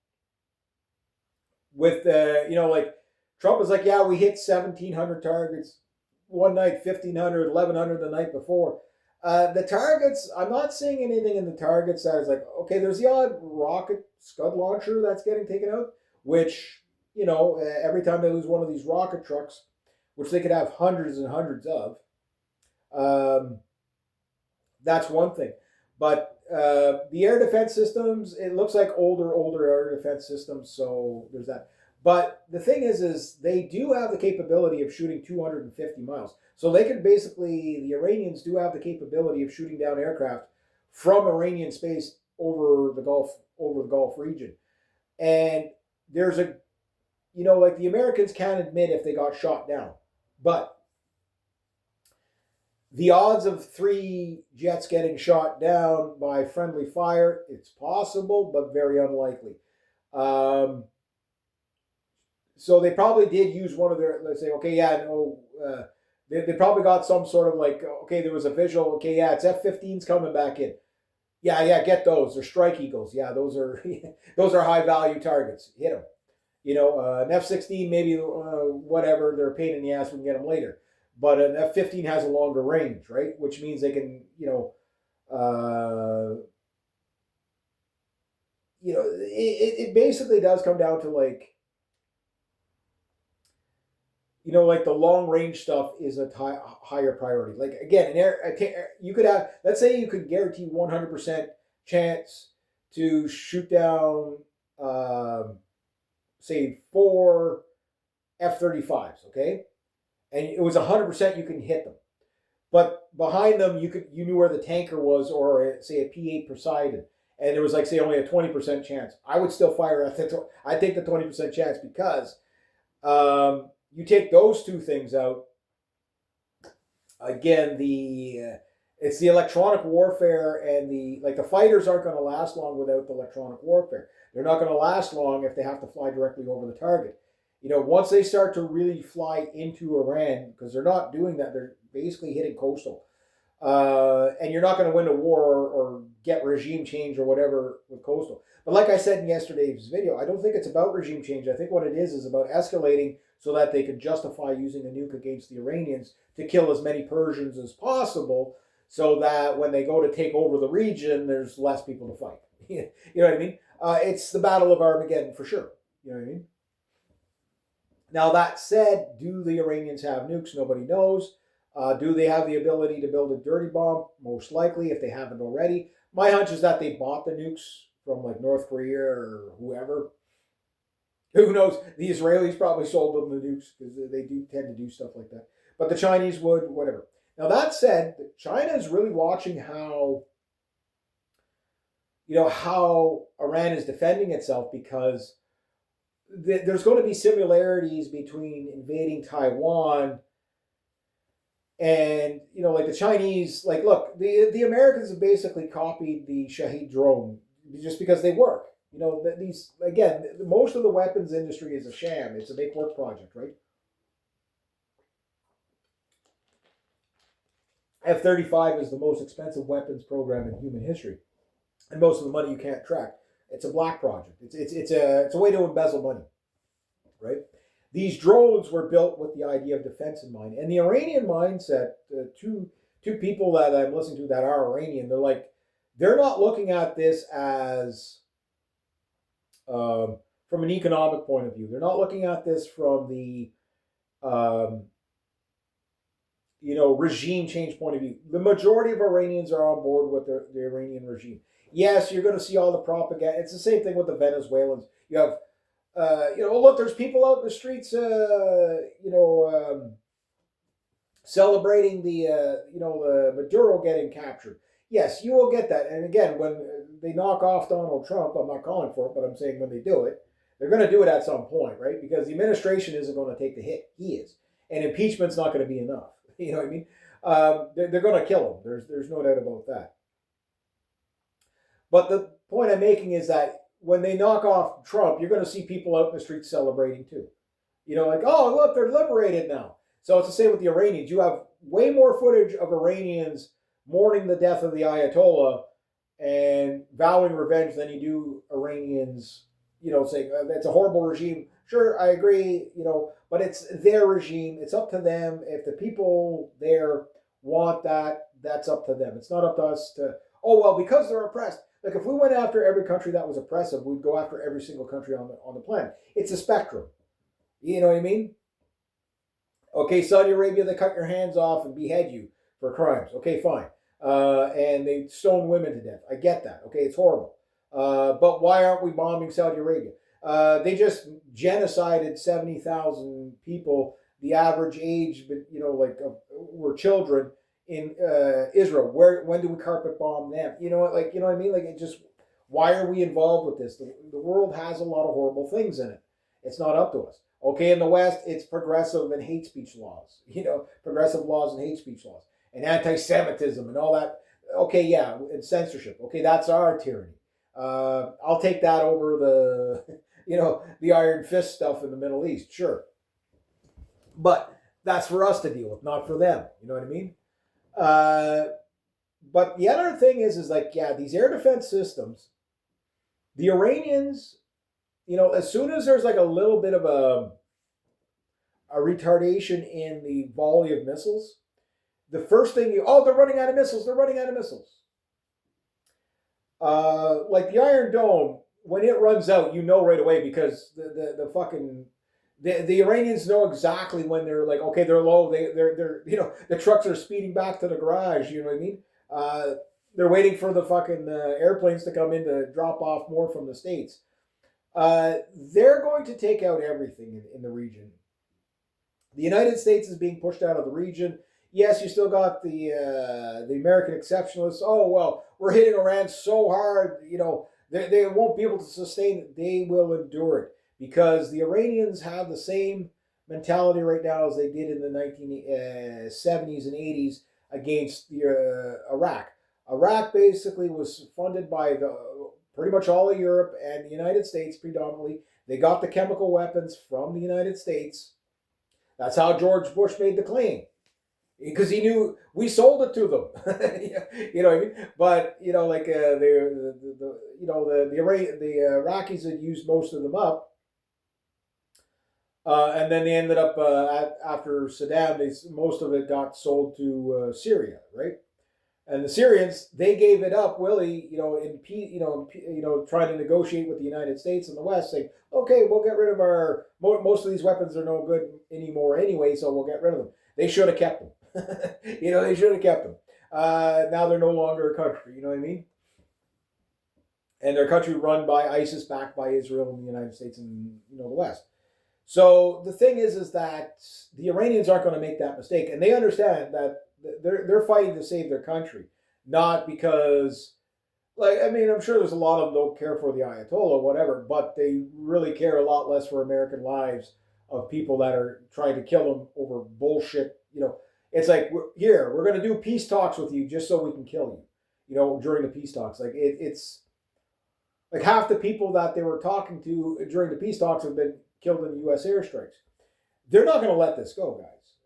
with like Trump is like, yeah, we hit 1,700 targets one night, 1,500, 1,100 the night before. The targets, I'm not seeing anything in the targets that is like, okay, there's the odd rocket Scud launcher that's getting taken out, which, every time they lose one of these rocket trucks, which they could have hundreds and hundreds of, that's one thing. But the air defense systems, it looks like older air defense systems, so there's that. But the thing is they do have the capability of shooting 250 miles. So they could basically, the Iranians do have the capability of shooting down aircraft from Iranian space over the Gulf region. And there's like the Americans can't admit if they got shot down. But the odds of 3 jets getting shot down by friendly fire, it's possible, but very unlikely. So they probably did use one of their, let's say, okay, yeah, no, they probably got some sort of like, okay, there was a visual, okay, yeah, it's F-15s coming back in. Yeah, get those. They're Strike Eagles. Yeah, those are those are high value targets. Hit them. An F-16 maybe whatever. They're a pain in the ass. We can get them later. But an F-15 has a longer range, right? Which means they can, it basically does come down to like, like the long range stuff is a higher priority. Like again, you could have, let's say you could guarantee 100% chance to shoot down, say 4 F-35s, okay? And it was 100% you can hit them. But behind them, you knew where the tanker was, or say a P-8 Poseidon, and it was like say only a 20% chance. I would still fire at the. I take the 20% chance because you take those two things out. Again, it's the electronic warfare and the fighters aren't going to last long without the electronic warfare. They're not going to last long if they have to fly directly over the target. Once they start to really fly into Iran, because they're not doing that, they're basically hitting coastal. And you're not going to win a war or get regime change or whatever with coastal. But like I said in yesterday's video, I don't think it's about regime change. I think what it is about escalating so that they can justify using a nuke against the Iranians to kill as many Persians as possible so that when they go to take over the region, there's less people to fight. You know what I mean? It's the Battle of Armageddon for sure. You know what I mean? Now, that said, do the Iranians have nukes? Nobody knows. Do they have the ability to build a dirty bomb? Most likely, if they haven't already. My hunch is that they bought the nukes from like North Korea or whoever. Who knows? The Israelis probably sold them the nukes because they do tend to do stuff like that. But the Chinese would, whatever. Now, that said, China is really watching how Iran is defending itself, because there's going to be similarities between invading Taiwan and like the Chinese. Like, look, the Americans have basically copied the Shahed drone just because they work. These, again, most of the weapons industry is a sham. It's a make work project, right? F-35 is the most expensive weapons program in human history, and most of the money you can't track. It's a black project. It's a way to embezzle money, right? These drones were built with the idea of defense in mind, and the Iranian mindset. Two people that I'm listening to that are Iranian, they're not looking at this as from an economic point of view. They're not looking at this from the um, regime change point of view. The majority of Iranians are on board with the Iranian regime. Yes, you're going to see all the propaganda. It's the same thing with the Venezuelans. You have, look, there's people out in the streets, celebrating the Maduro getting captured. Yes, you will get that. And again, when they knock off Donald Trump, I'm not calling for it, but I'm saying when they do it, they're going to do it at some point, right? Because the administration isn't going to take the hit. He is. And impeachment's not going to be enough. You know what I mean? They're going to kill him. There's no doubt about that. But the point I'm making is that when they knock off Trump, you're going to see people out in the streets celebrating too. Oh, look, they're liberated now. So it's the same with the Iranians. You have way more footage of Iranians mourning the death of the Ayatollah and vowing revenge than you do Iranians, saying it's a horrible regime. Sure, I agree, but it's their regime. It's up to them. If the people there want that, that's up to them. It's not up to us to, oh, well, because they're oppressed. Like if we went after every country that was oppressive, we'd go after every single country on the planet. It's a spectrum. You know what I mean? Okay, Saudi Arabia, they cut your hands off and behead you for crimes. Okay, fine. And they stone women to death. I get that. Okay, it's horrible. But why aren't we bombing Saudi Arabia? They just genocided 70,000 people. The average age, were children in Israel. When do we carpet bomb them? You know what I mean? Like it just. Why are we involved with this? The world has a lot of horrible things in it. It's not up to us. Okay, in the West, it's progressive and hate speech laws. Progressive laws and hate speech laws. And anti-Semitism and all that. Okay, yeah, and censorship. Okay, that's our tyranny. I'll take that over the Iron Fist stuff in the Middle East, sure. But that's for us to deal with, not for them. You know what I mean? But the other thing is these air defense systems, the Iranians, as soon as there's a little bit of a retardation in the volley of missiles, the first thing they're running out of missiles. They're running out of missiles. Like the Iron Dome, when it runs out, right away because the Iranians know exactly when they're okay, they're low. They're the trucks are speeding back to the garage. You know what I mean? They're waiting for the fucking airplanes to come in to drop off more from the States. They're going to take out everything in the region. The United States is being pushed out of the region. Yes, you still got the American exceptionalists. Oh, well, we're hitting Iran so hard, they won't be able to sustain it. They will endure it because the Iranians have the same mentality right now as they did in the 1970s and 80s against Iraq. Iraq basically was funded by pretty much all of Europe and the United States predominantly. They got the chemical weapons from the United States. That's how George Bush made the claim. Because he knew we sold it to them, you know what I mean. But the Iraqis had used most of them up, and then they ended up after Saddam. Most of it got sold to Syria, right? And the Syrians, they gave it up, Willie, trying to negotiate with the United States and the West, saying, okay, we'll get rid of most of these weapons are no good anymore anyway, so we'll get rid of them. They should have kept them. They should have kept them. Now they're no longer a country, you know what I mean? And they're a country run by ISIS, backed by Israel and the United States and, the West. So the thing is that the Iranians aren't going to make that mistake. And they understand that they're fighting to save their country, not because, I'm sure there's a lot of them don't care for the Ayatollah or whatever, but they really care a lot less for American lives of people that are trying to kill them over bullshit. It's like, we're going to do peace talks with you just so we can kill you, during the peace talks. It's like half the people that they were talking to during the peace talks have been killed in U.S. airstrikes. They're not going to let this go, guys.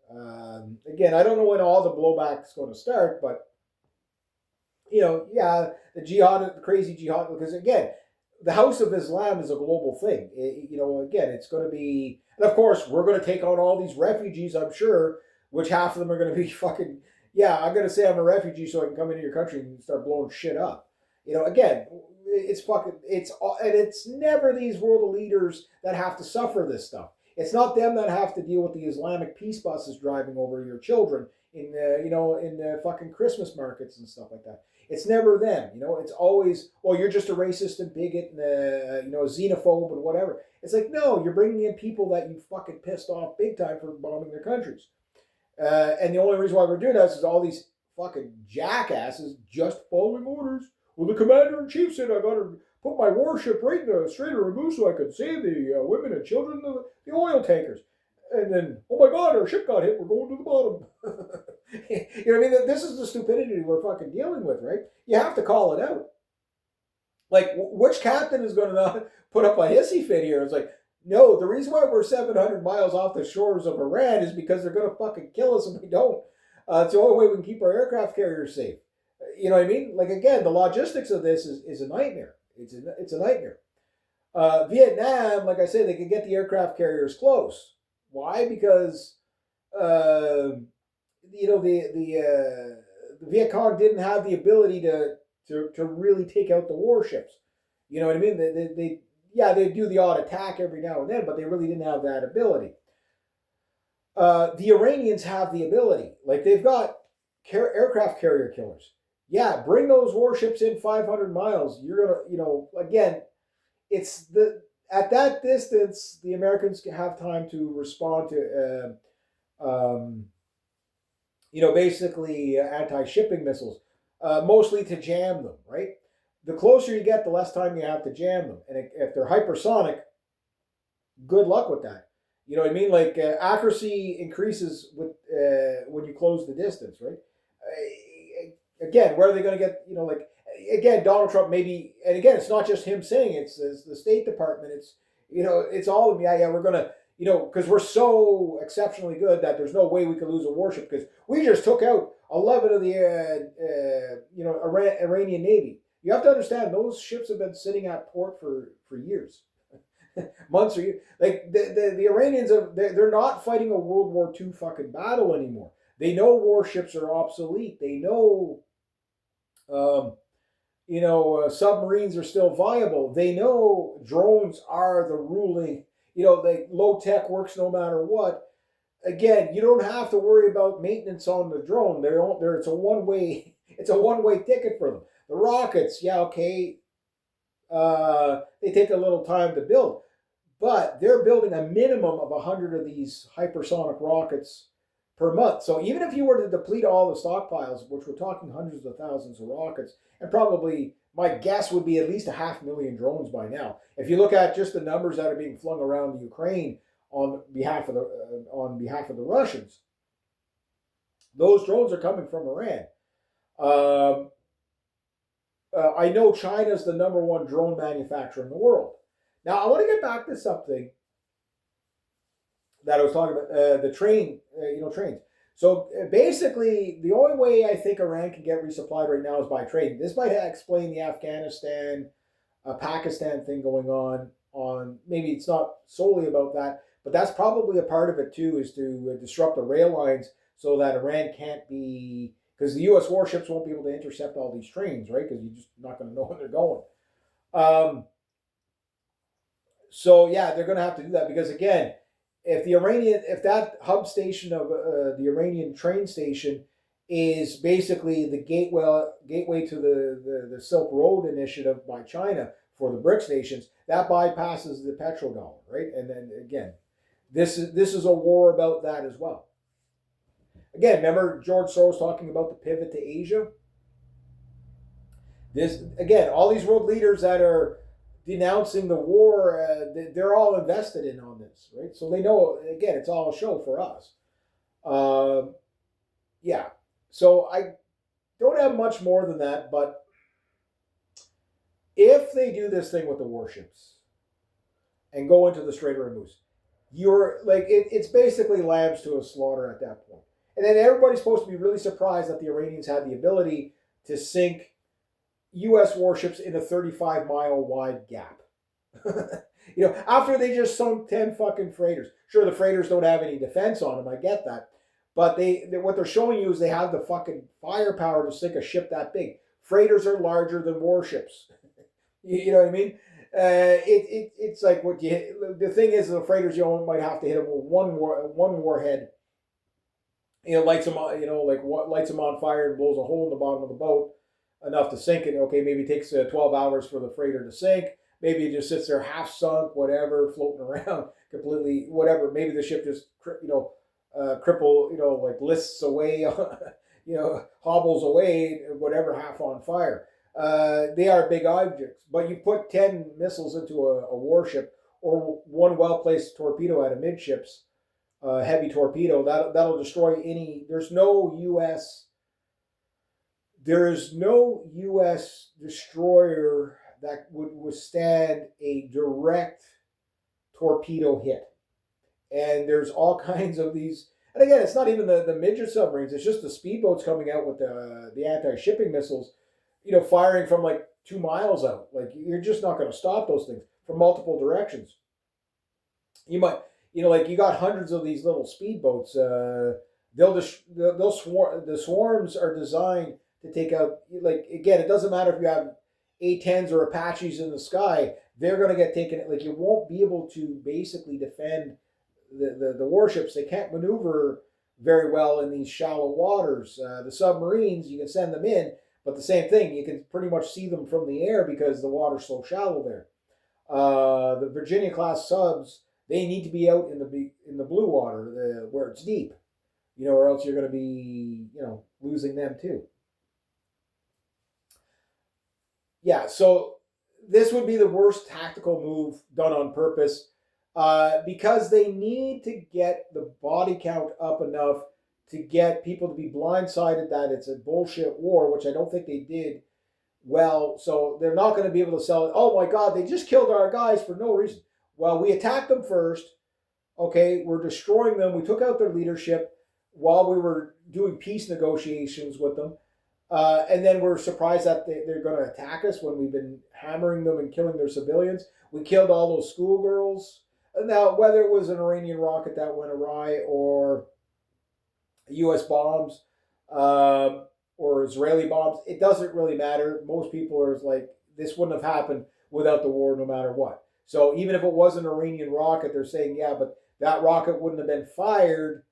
Again, I don't know when all the blowback is going to start, but the crazy jihad, because again, the House of Islam is a global thing. Again, it's going to be, and of course, we're going to take on all these refugees, I'm sure, which half of them are going to be fucking, yeah, I'm going to say I'm a refugee so I can come into your country and start blowing shit up. Again, it's fucking, and it's never these world leaders that have to suffer this stuff. It's not them that have to deal with the Islamic peace buses driving over your children in the fucking Christmas markets and stuff like that. It's never them. It's always, well, you're just a racist and bigot and a xenophobe and whatever. It's like, no, you're bringing in people that you fucking pissed off big time for bombing their countries. And the only reason why we're doing this is all these fucking jackasses just following orders. Well, the commander in chief said I got to put my warship right in the Strait of Hormuz so I could save the women and children, the oil tankers. And then, oh my God, our ship got hit. We're going to the bottom. You know what I mean? This is the stupidity we're fucking dealing with, right? You have to call it out. Like, which captain is going to not put up a hissy fit here? It's like, no, the reason why we're 700 miles off the shores of Iran is because they're going to fucking kill us if we don't. It's the only way we can keep our aircraft carriers safe. You know what I mean? Like, again, the logistics of this is a nightmare. It's a nightmare. Vietnam, like I said, they can get the aircraft carriers close. Why? Because the Viet Cong didn't have the ability to really take out the warships. You know what I mean? They do the odd attack every now and then, but they really didn't have that ability. The Iranians have the ability. Like, they've got aircraft carrier killers. Yeah, bring those warships in 500 miles. You're gonna, again, it's at that distance, the Americans have time to respond to, basically anti-shipping missiles, mostly to jam them, right? The closer you get, the less time you have to jam them. And if they're hypersonic, good luck with that. You know what I mean? Like, accuracy increases with when you close the distance, right? Again, where are they going to get, again, Donald Trump maybe, and again, it's not just him saying it, it's the State Department, it's all of them. Yeah, we're going to, because we're so exceptionally good that there's no way we could lose a warship because we just took out 11 of the, Iranian Navy. You have to understand, those ships have been sitting at port for years. Months or years. Like, the Iranians, they're not fighting a World War II fucking battle anymore. They know warships are obsolete. They know, submarines are still viable. They know drones are the ruling, like low tech works no matter what. Again, you don't have to worry about maintenance on the drone. It's a one way ticket for them. The rockets, yeah, okay, they take a little time to build, but they're building a minimum of 100 of these hypersonic rockets per month. So even if you were to deplete all the stockpiles, which we're talking hundreds of thousands of rockets, and probably my guess would be at least 500,000 drones by now. If you look at just the numbers that are being flung around the Ukraine on behalf of the Russians, those drones are coming from Iran. I know China's the number one drone manufacturer in the world. Now, I want to get back to something that I was talking about, the trains. So basically, the only way I think Iran can get resupplied right now is by trade. This might explain the Afghanistan, Pakistan thing going on. Maybe it's not solely about that, but that's probably a part of it too, is to disrupt the rail lines so that Iran can't be, because the U.S. warships won't be able to intercept all these trains, right? Because you're just not going to know when they're going. So yeah, they're going to have to do that because, again, if that hub station of the Iranian train station is basically the gateway to the Silk Road initiative by China for the BRICS nations, that bypasses the petrodollar, right? And then again, this is a war about that as well. Again, remember George Soros talking about the pivot to Asia? This, again, all these world leaders that are denouncing the war, they're all invested in on this, right? So they know, again, it's all a show for us. Yeah. So I don't have much more than that, but if they do this thing with the warships and go into the Strait of Hormuz, you're like, it's basically lambs to a slaughter at that point. And then everybody's supposed to be really surprised that the Iranians had the ability to sink, U.S. warships in a 35-mile wide gap. After they just sunk 10 fucking freighters. Sure, the freighters don't have any defense on them. I get that. But what they're showing you is they have the fucking firepower to sink a ship that big. Freighters are larger than warships. You know what I mean? It's like the thing is the freighters you might have to hit them with one warhead. Lights them on, like what lights them on fire and blows a hole in the bottom of the boat enough to sink it. Okay, maybe it takes 12 hours for the freighter to sink. Maybe it just sits there half sunk, whatever, floating around completely, whatever. Maybe the ship just cripple, like lists away, hobbles away, whatever, half on fire. They are big objects, but you put 10 missiles into a warship or one well-placed torpedo at a midships, heavy torpedo, that'll destroy any. There's no U.S. destroyer that would withstand a direct torpedo hit. And there's all kinds of these. And again, it's not even the midget submarines. It's just the speedboats coming out with the anti-shipping missiles, firing from like 2 miles out. Like you're just not going to stop those things from multiple directions. You might, like you got hundreds of these little speedboats. They'll swarm. The swarms are designed to take out. Like again, it doesn't matter if you have A-10s or Apaches in the sky. They're going to get taken. Like you won't be able to basically defend the warships. They can't maneuver very well in these shallow waters. The submarines, you can send them in, but the same thing, you can pretty much see them from the air because the water's so shallow there. The Virginia class subs, they need to be out in the blue water where it's deep, or else you're going to be losing them too. Yeah, so this would be the worst tactical move done on purpose. Because they need to get the body count up enough to get people to be blindsided that it's a bullshit war, which I don't think they did well. So they're not going to be able to sell it. Oh my God, they just killed our guys for no reason. Well, we attacked them first. Okay, we're destroying them. We took out their leadership while we were doing peace negotiations with them. And then we're surprised that they're going to attack us when we've been hammering them and killing their civilians. We killed all those schoolgirls. Now, whether it was an Iranian rocket that went awry or U.S. bombs or Israeli bombs, it doesn't really matter. Most people are like, this wouldn't have happened without the war no matter what. So even if it was an Iranian rocket, they're saying, yeah, but that rocket wouldn't have been fired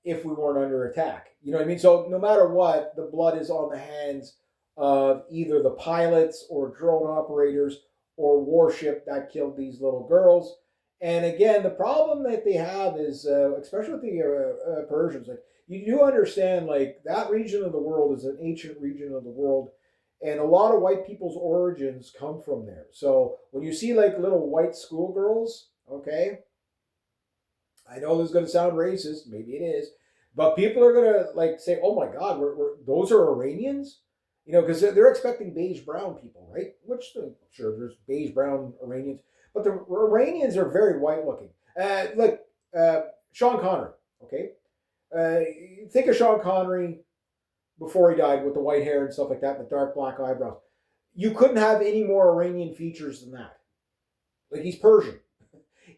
if we weren't under attack. You know what I mean? So no matter what, the blood is on the hands of either the pilots or drone operators or warship that killed these little girls. And again, the problem that they have is, especially with the Persians, like you do understand, like that region of the world is an ancient region of the world, and a lot of white people's origins come from there. So when you see like little white schoolgirls, okay, I know this is going to sound racist, maybe it is, but people are going to like say, "Oh my God, those are Iranians." Because they're expecting beige brown people, right? Which, sure, there's beige brown Iranians, but the Iranians are very white looking. Look, Sean Connery, okay? Think of Sean Connery before he died with the white hair and stuff like that, the dark black eyebrows. You couldn't have any more Iranian features than that. Like, he's Persian.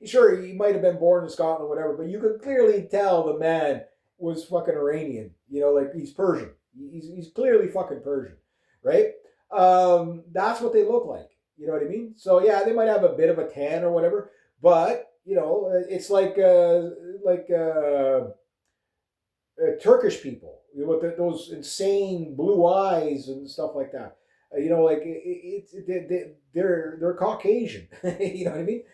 Sure, he might have been born in Scotland or whatever, but you could clearly tell the man was fucking Iranian. Like he's Persian. He's clearly fucking Persian, right? That's what they look like. You know what I mean? So yeah, they might have a bit of a tan or whatever, but it's like Turkish people with those insane blue eyes and stuff like that. They're Caucasian. You know what I mean?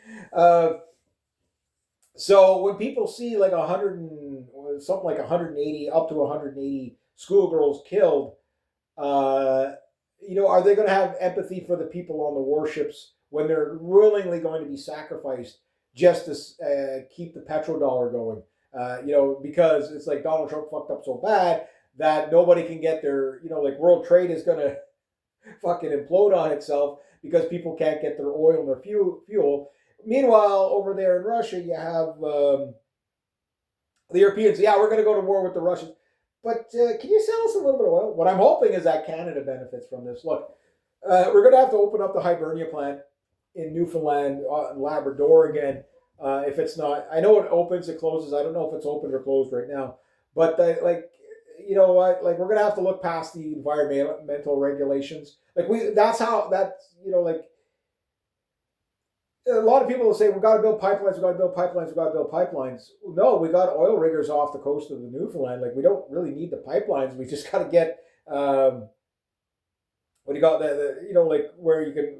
So when people see like 180 up to 180 schoolgirls killed, are they going to have empathy for the people on the warships when they're willingly going to be sacrificed just to keep the petrodollar going? Because it's like Donald Trump fucked up so bad that nobody can get their, like world trade is going to fucking implode on itself because people can't get their oil and their fuel. Meanwhile, over there in Russia, you have the Europeans. Yeah, we're going to go to war with the Russians. but can you sell us a little bit of oil? What I'm hoping is that Canada benefits from this. Look, we're going to have to open up the Hibernia plant in Newfoundland and Labrador again. If it's not, I know it opens, it closes. I don't know if it's opened or closed right now. But like, you know what? Like, we're gonna have to look past the environmental regulations. Like that's how that's like a lot of people will say we got to build pipelines, we got to build pipelines, we got to build pipelines. No, we got oil riggers off the coast of the Newfoundland. Like we don't really need the pipelines. We just got to get what do you got the like where you can.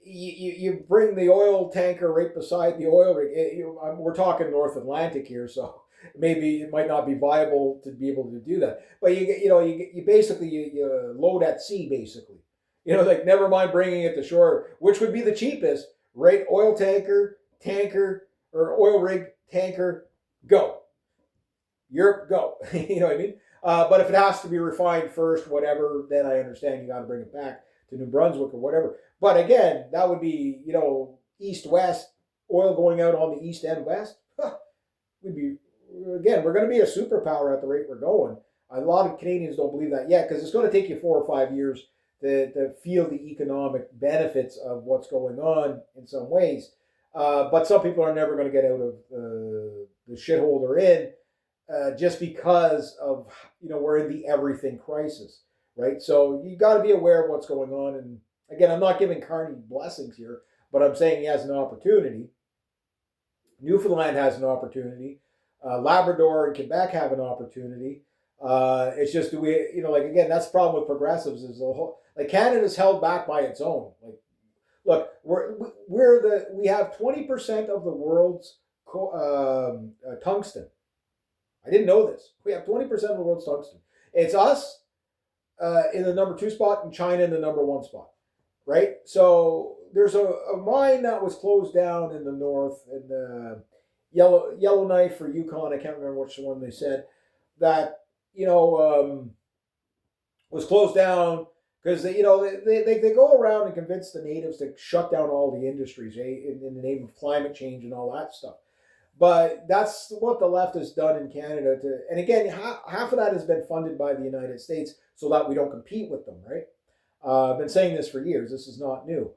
You bring the oil tanker right beside the oil rig. We're talking North Atlantic here, so maybe it might not be viable to be able to do that. But you basically you load at sea basically. Like never mind bringing it to shore, which would be the cheapest, right? Oil tanker, or oil rig tanker, go. Europe, go. You know what I mean? But if it has to be refined first, whatever, then I understand you got to bring it back to New Brunswick or whatever. But again, that would be east west oil going out on the east and west. We'd be we're going to be a superpower at the rate we're going. A lot of Canadians don't believe that yet because it's going to take you 4 or 5 years to feel the economic benefits of what's going on in some ways. But some people are never going to get out of the shithole they're in just because of we're in the everything crisis, right? So you got to be aware of what's going on. And again, I'm not giving Carney blessings here, but I'm saying he has an opportunity. Newfoundland has an opportunity. Labrador and Quebec have an opportunity. It's just do we like again that's the problem with progressives is the whole like Canada's held back by its own. Like, look, we have 20% of the world's tungsten. I didn't know this. We have 20% of the world's tungsten. It's us in the number 2 spot and China in the number 1 spot, right? So there's a mine that was closed down in the north, in Yellowknife or Yukon. I can't remember which one they said that was closed down because they go around and convince the natives to shut down all the industries in the name of climate change and all that stuff. But that's what the left has done in Canada. And again, half of that has been funded by the United States so that we don't compete with them, right? I've been saying this for years. This is not new.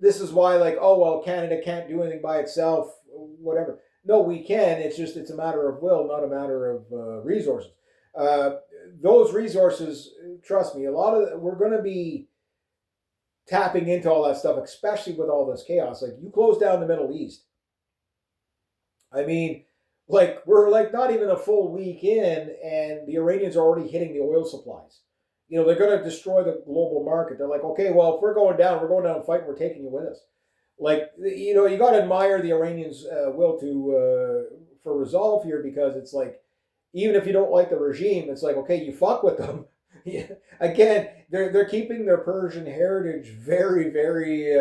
This is why, like, oh, well, Canada can't do anything by itself, whatever. No, we can. It's a matter of will, not a matter of resources. Those resources, trust me, we're going to be tapping into all that stuff, especially with all this chaos. Like, you close down the Middle East. I mean, like we're like not even a full week in, and the Iranians are already hitting the oil supplies. They're going to destroy the global market. They're like, okay, well, if we're going down and fighting. We're taking you with us. Like, you got to admire the Iranians' will for resolve here because it's like, even if you don't like the regime, it's like, okay, you fuck with them. Yeah. Again, they're keeping their Persian heritage very, very.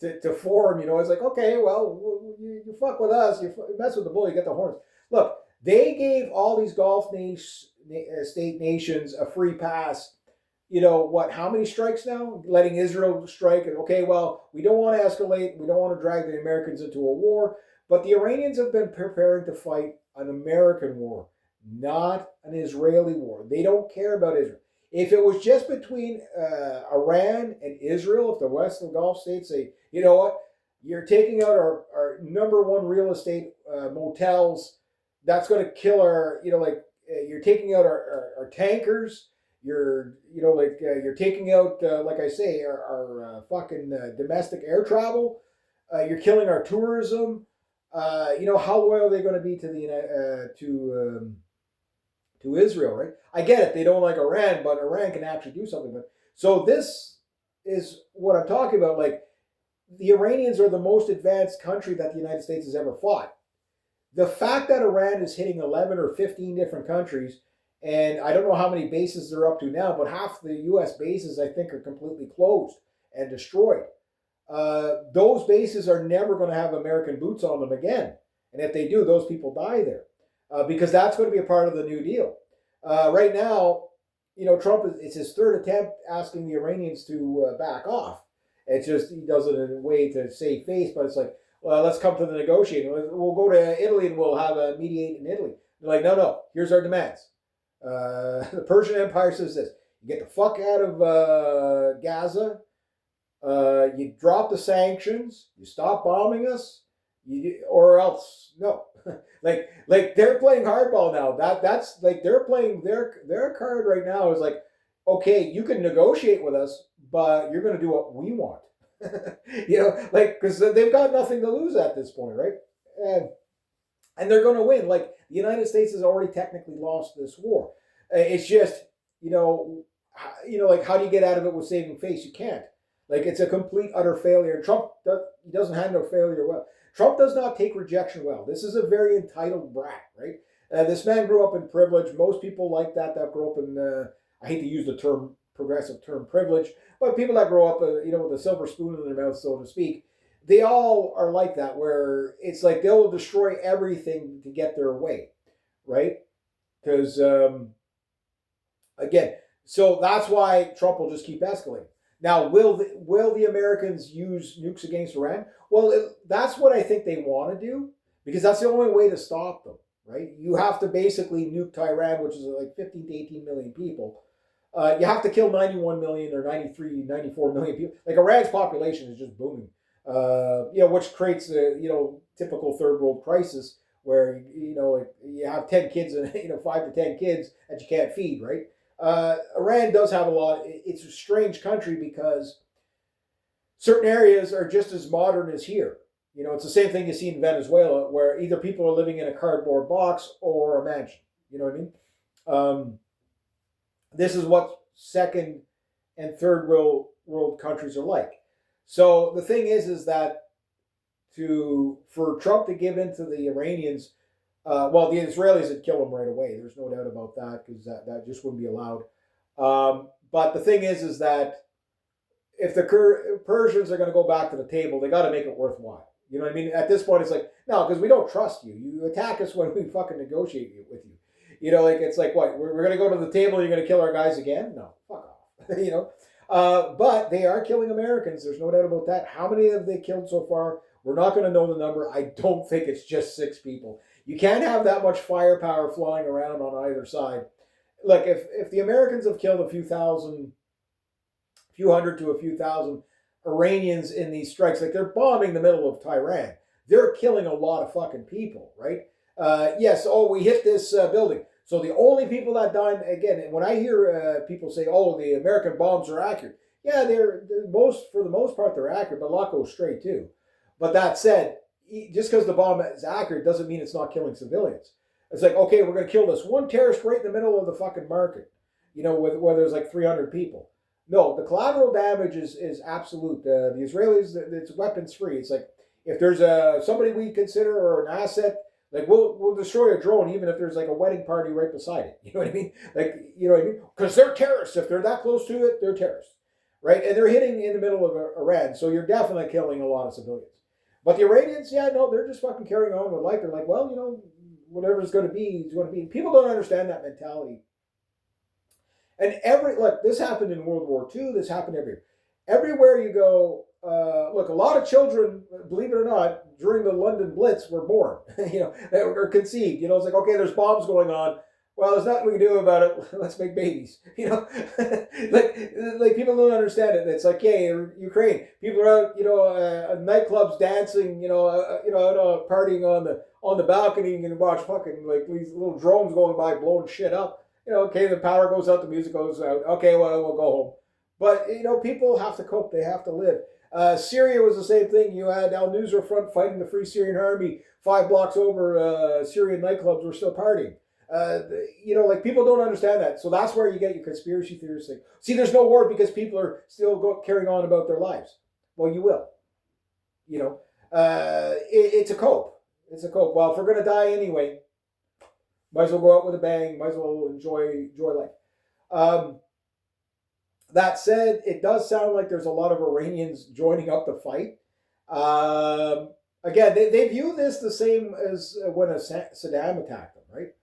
To form, it's like, okay, well, you fuck with us, you mess with the bull, you get the horns. Look, they gave all these Gulf state nations a free pass. How many strikes now? Letting Israel strike. And okay, well, we don't want to escalate. We don't want to drag the Americans into a war. But the Iranians have been preparing to fight an American war, not an Israeli war. They don't care about Israel. If it was just between Iran and Israel, if the Western Gulf states say, you know what, you're taking out our number 1 real estate motels, that's going to kill you're taking out our tankers, you're taking out, like I say, our fucking domestic air travel, you're killing our tourism. How loyal are they going to be to Israel, right? I get it. They don't like Iran, but Iran can actually do something. So this is what I'm talking about. Like, the Iranians are the most advanced country that the United States has ever fought. The fact that Iran is hitting 11 or 15 different countries, and I don't know how many bases they're up to now, but half the U.S. bases, I think, are completely closed and destroyed. Those bases are never going to have American boots on them again. And if they do, those people die there. Because that's going to be a part of the New Deal. Right now, Trump it's his 3rd attempt asking the Iranians to back off. It's just he does it in a way to save face, but it's like, well, let's come to the negotiating. We'll go to Italy and we'll have a mediate in Italy. They're like, no, no, here's our demands. The Persian Empire says this: you get the fuck out of Gaza, you drop the sanctions, you stop bombing us, or else no. like they're playing hardball now. That's like they're playing their card right now is like, okay, you can negotiate with us, but you're going to do what we want. Like because they've got nothing to lose at this point, right? And and they're going to win. Like the United States has already technically lost this war. It's just you know, like how do you get out of it with saving face? You can't. Like it's a complete utter failure. And Trump he doesn't handle failure well. Trump does not take rejection well. This is a very entitled brat, right? This man grew up in privilege. Most people like that grow up in. I hate to use the term progressive term privilege, but people that grow up, with a silver spoon in their mouth, so to speak, they all are like that, where it's like they'll destroy everything to get their way, right? Because again, so that's why Trump will just keep escalating. Now, will the Americans use nukes against Iran? Well, that's what I think they want to do because that's the only way to stop them, right? You have to basically nuke Tehran, which is like 15 to 18 million people. You have to kill 91 million or 93, 94 million people. Like Iran's population is just booming, which creates a typical third world crisis where like you have 10 kids and 5 to 10 kids that you can't feed, right? Iran does have a lot. It's a strange country because certain areas are just as modern as here. It's the same thing you see in Venezuela, where either people are living in a cardboard box or a mansion. You know what I mean? This is what second and third world countries are like. So the thing is that for Trump to give in to the Iranians, the Israelis would kill him right away. There's no doubt about that because that just wouldn't be allowed. But the thing is that if the Persians are going to go back to the table, they got to make it worthwhile. You know what I mean? At this point, it's like, no, because we don't trust you. You attack us when we fucking negotiate with you. It's like, what? We're going to go to the table, you're going to kill our guys again? No, fuck off. But they are killing Americans. There's no doubt about that. How many have they killed so far? We're not going to know the number. I don't think it's just 6 people. You can't have that much firepower flying around on either side. Look, if the Americans have killed a few hundred to a few thousand Iranians in these strikes, like they're bombing the middle of Tehran, they're killing a lot of fucking people, right? Yes, we hit this building. So the only people that died, again, when I hear people say, the American bombs are accurate, yeah, for the most part, they're accurate, but a lot goes straight too. But that said, just because the bomb is accurate doesn't mean it's not killing civilians. It's like, okay, we're going to kill this one terrorist right in the middle of the fucking market, where there's like 300 people. No, the collateral damage is absolute. The Israelis, it's weapons free. It's like if there's somebody we consider or an asset, like we'll destroy a drone even if there's like a wedding party right beside it. You know what I mean? Like because they're terrorists. If they're that close to it, they're terrorists, right? And they're hitting in the middle of Iran, so you're definitely killing a lot of civilians. But the Iranians, they're just fucking carrying on with life. They're like, whatever it's going to be, it's going to be. People don't understand that mentality. And this happened in World War II. This happened everywhere you go. A lot of children, believe it or not, during the London Blitz were born, or conceived. It's like, okay, there's bombs going on. Well, there's nothing we can do about it. Let's make babies. Like people don't understand it. It's like, Ukraine. People are out, nightclubs dancing, out partying on the balcony. You can watch fucking like these little drones going by blowing shit up. Okay, the power goes out, the music goes out. Okay, well, we'll go home. But, people have to cope. They have to live. Syria was the same thing. You had Al Nusra Front fighting the Free Syrian Army. 5 blocks over, Syrian nightclubs were still partying. People don't understand that. So that's where you get your conspiracy theorists thing. See, there's no war because people are still carrying on about their lives. Well, you will. It's a cope. It's a cope. Well, if we're going to die anyway, might as well go out with a bang. Might as well enjoy life. That said, it does sound like there's a lot of Iranians joining up to fight. Again, they view this the same as when Saddam attacked them, right?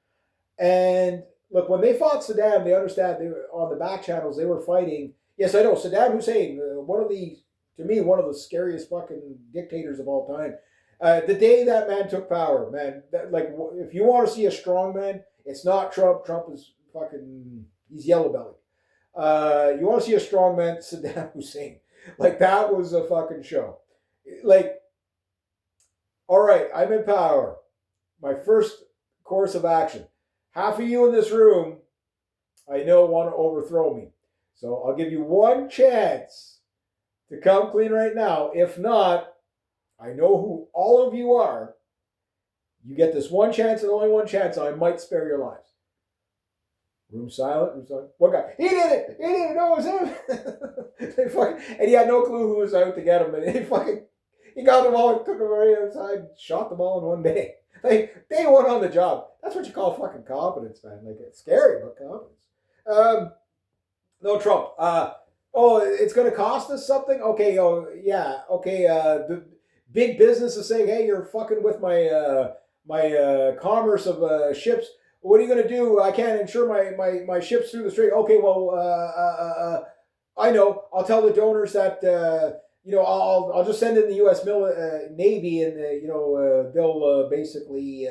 And look, when they fought Saddam, they understand they were on the back channels. They were fighting. Yes, I know Saddam Hussein, one of the scariest fucking dictators of all time. The day that man took power, man, if you want to see a strong man, it's not Trump. Trump is fucking, he's yellow belly. You want to see a strong man, Saddam Hussein. Like, that was a fucking show. Like, all right, I'm in power. My first course of action. Half of you in this room, I know, want to overthrow me. So I'll give you one chance to come clean right now. If not, I know who all of you are. You get this one chance and only one chance, and I might spare your lives. Room silent. Room silent. What guy? He did it. He didn't even know it was him. And he had no clue who was out to get him. And he got them all and took them right outside, shot them all in one day. Like, day one on the job. That's what you call fucking competence, man. Like, it's scary, but competence. No, Trump. It's going to cost us something? Okay, yeah. Okay, the big business is saying, hey, you're fucking with my commerce of ships. What are you going to do? I can't insure my ships through the strait. Okay, well, I know. I'll tell the donors that, I'll just send in the U.S. Navy, and, they'll basically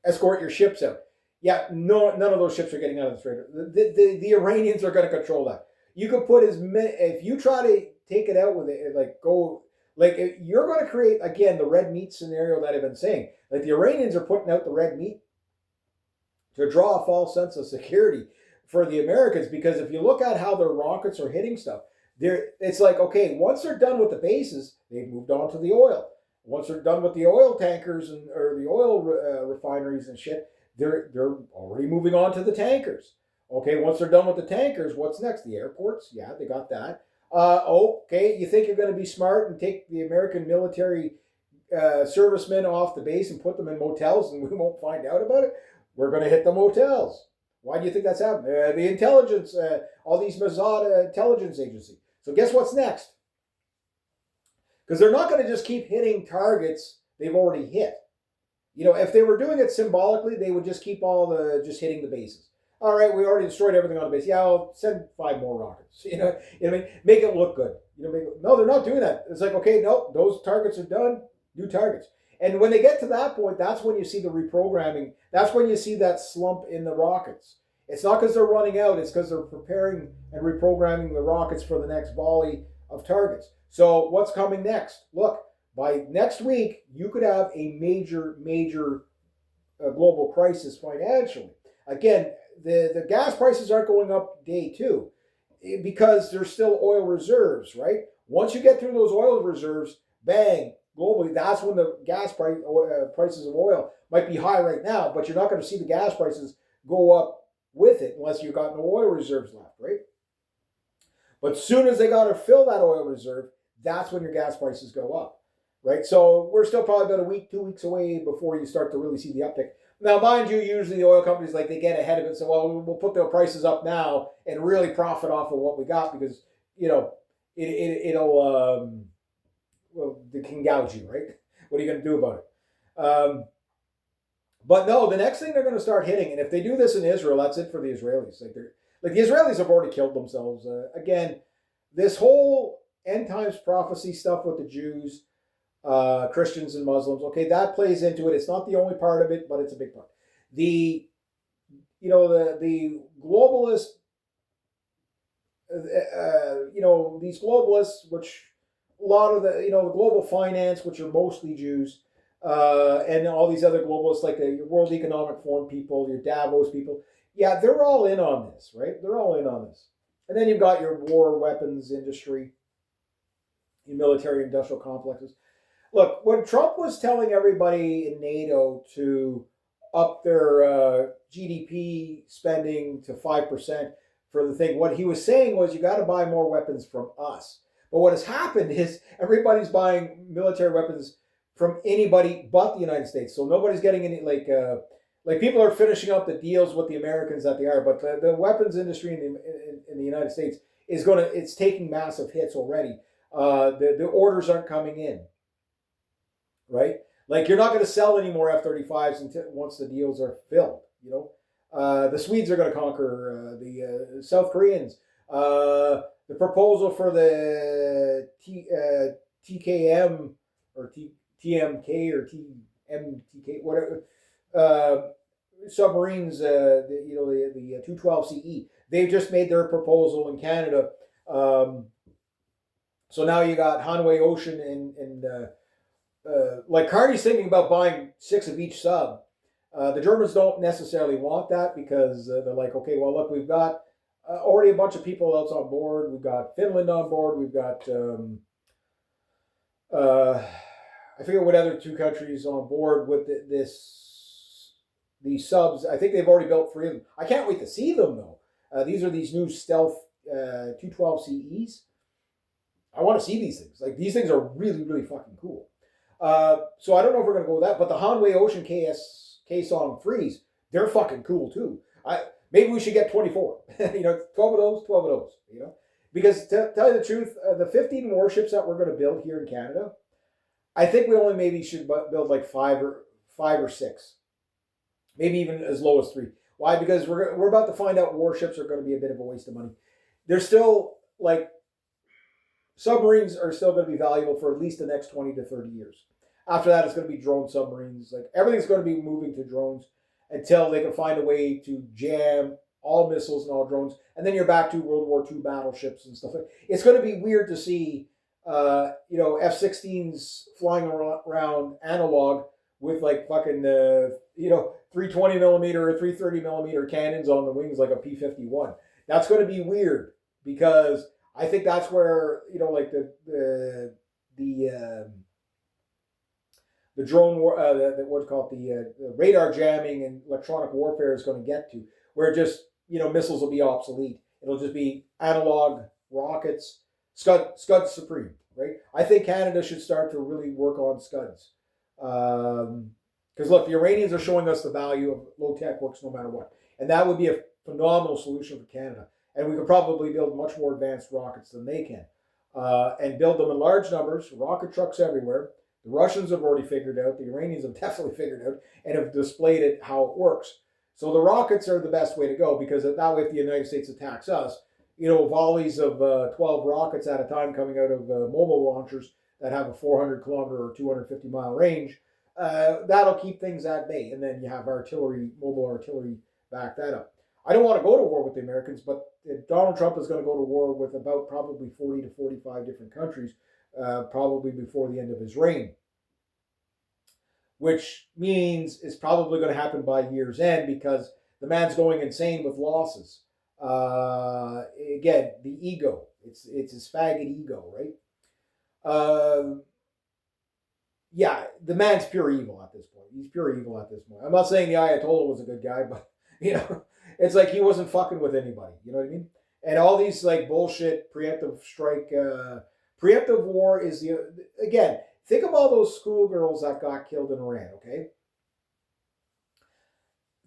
escort your ships out. Yeah, no, none of those ships are getting out of the strait. The Iranians are going to control that. You could put as many, if you try to take it out with it, you're going to create, again, the red meat scenario that I've been saying. Like, the Iranians are putting out the red meat to draw a false sense of security for the Americans, because if you look at how their rockets are hitting stuff, it's like, okay, once they're done with the bases, they've moved on to the oil. Once they're done with the oil tankers or the oil refineries and shit, they're already moving on to the tankers. Okay, once they're done with the tankers, what's next? The airports? Yeah, they got that. Okay, you think you're going to be smart and take the American military servicemen off the base and put them in motels and we won't find out about it? We're going to hit the motels. Why do you think that's happening? The intelligence, all these Mossad intelligence agency. So guess what's next? Because they're not going to just keep hitting targets they've already hit. If they were doing it symbolically, they would just keep just hitting the bases. All right, we already destroyed everything on the base. Yeah, I'll send 5 more rockets. You know what I mean? Make it look good. No, they're not doing that. It's like, okay, no, those targets are done. New targets. And when they get to that point, that's when you see the reprogramming. That's when you see that slump in the rockets. It's not because they're running out. It's because they're preparing and reprogramming the rockets for the next volley of targets. So what's coming next? Look, by next week, you could have a major global crisis financially. Again, the gas prices aren't going up day 2 because there's still oil reserves, right? Once you get through those oil reserves, bang, globally, that's when the gas prices of oil might be high right now, but you're not going to see the gas prices go up with it unless you've got no oil reserves left, right? But as soon as they got to fill that oil reserve, that's when your gas prices go up, right? So we're still probably about a week, 2 weeks away before you start to really see the uptick. Now, mind you, usually the oil companies, they get ahead of it. So, well, we'll put their prices up now and really profit off of what we got because, they can gouge you, right? What are you going to do about it? But no, the next thing they're going to start hitting, and if they do this in Israel, that's it for the Israelis. The Israelis have already killed themselves. Again, this whole end times prophecy stuff with the Jews, Christians and Muslims, okay, that plays into it. It's not the only part of it, but it's a big part. The globalist, these globalists, which a lot of the global finance, which are mostly Jews, and all these other globalists like the World Economic Forum people, your Davos people, yeah, they're all in on this, right? They're all in on this. And then you've got your war weapons industry, your military industrial complexes. Look, when Trump was telling everybody in NATO to up their GDP spending to 5% for the thing, what he was saying was you got to buy more weapons from us. But what has happened is everybody's buying military weapons from anybody but the United States. So nobody's getting any, like people are finishing up the deals with the Americans that they are, but the weapons industry in the United States it's taking massive hits already. The orders aren't coming in, right? Like you're not going to sell any more F-35s once the deals are filled. The Swedes are going to conquer the South Koreans. The proposal for the TKM or TMK or TMTK, whatever, submarines, the 212 CE. They've just made their proposal in Canada. So now you got Hanway Ocean and like Carney's thinking about buying 6 of each sub. The Germans don't necessarily want that because they're like, okay, well, look, we've got already a bunch of people else on board. We've got Finland on board. We've got I forget what other 2 countries on board with these subs. I think they've already built 3 of them. I can't wait to see them though. These are these new stealth 212 CEs. I want to see these things. Like these things are really, really fucking cool. So I don't know if we're gonna go with that, but the Hanway Ocean K-Song Freeze, they're fucking cool too. Maybe we should get 24. 12 of those, 12 of those. Because to tell you the truth, the 15 warships that we're going to build here in Canada, I think we only maybe should build like 5 or 6, maybe even as low as 3. Why? Because we're about to find out warships are going to be a bit of a waste of money. They're still like submarines are still going to be valuable for at least the next 20 to 30 years. After that, it's going to be drone submarines. Like everything's going to be moving to drones until they can find a way to jam all missiles and all drones, and then you're back to World War II battleships and stuff. It's going to be weird to see, F-16s flying around analog with like fucking, 320 millimeter or 330 millimeter cannons on the wings like a P-51. That's going to be weird because I think that's where like the drone war, what's called the radar jamming and electronic warfare is going to get to, where just missiles will be obsolete. It'll just be analog rockets, Scuds supreme, right? I think Canada should start to really work on Scuds, because look, the Iranians are showing us the value of low tech works no matter what, and that would be a phenomenal solution for Canada. And we could probably build much more advanced rockets than they can, and build them in large numbers. Rocket trucks everywhere. The Russians have already figured out, the Iranians have definitely figured out, and have displayed it how it works. So the rockets are the best way to go, because that way if the United States attacks us, volleys of 12 rockets at a time coming out of mobile launchers that have a 400 kilometer or 250 mile range, that'll keep things at bay. And then you have mobile artillery back that up. I don't want to go to war with the Americans, but Donald Trump is going to go to war with about probably 40 to 45 different countries, probably before the end of his reign, which means it's probably going to happen by year's end because the man's going insane with losses. Again, the ego. It's his faggot ego, right? Yeah, the man's pure evil at this point. He's pure evil at this point. I'm not saying the Ayatollah was a good guy, but it's like he wasn't fucking with anybody. You know what I mean? And all these like bullshit preemptive strike, preemptive war is again. Think of all those schoolgirls that got killed in Iran. Okay.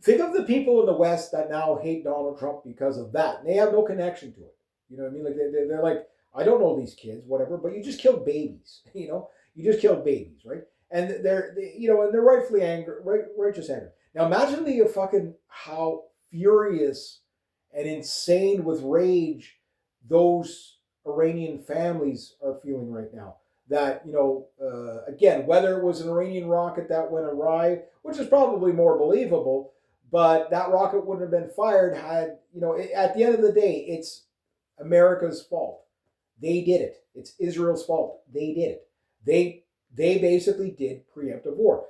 Think of the people in the West that now hate Donald Trump because of that. They have no connection to it. You know what I mean? Like they're like, I don't know these kids, whatever. But you just killed babies. You just killed babies, right? And and they're rightfully angry, righteous anger. Now imagine the fucking how furious and insane with rage those Iranian families are feeling right now. That again, whether it was an Iranian rocket that went awry, which is probably more believable, but that rocket wouldn't have been fired had at the end of the day, it's America's fault. They did it. It's Israel's fault. They did it. They basically did preemptive war.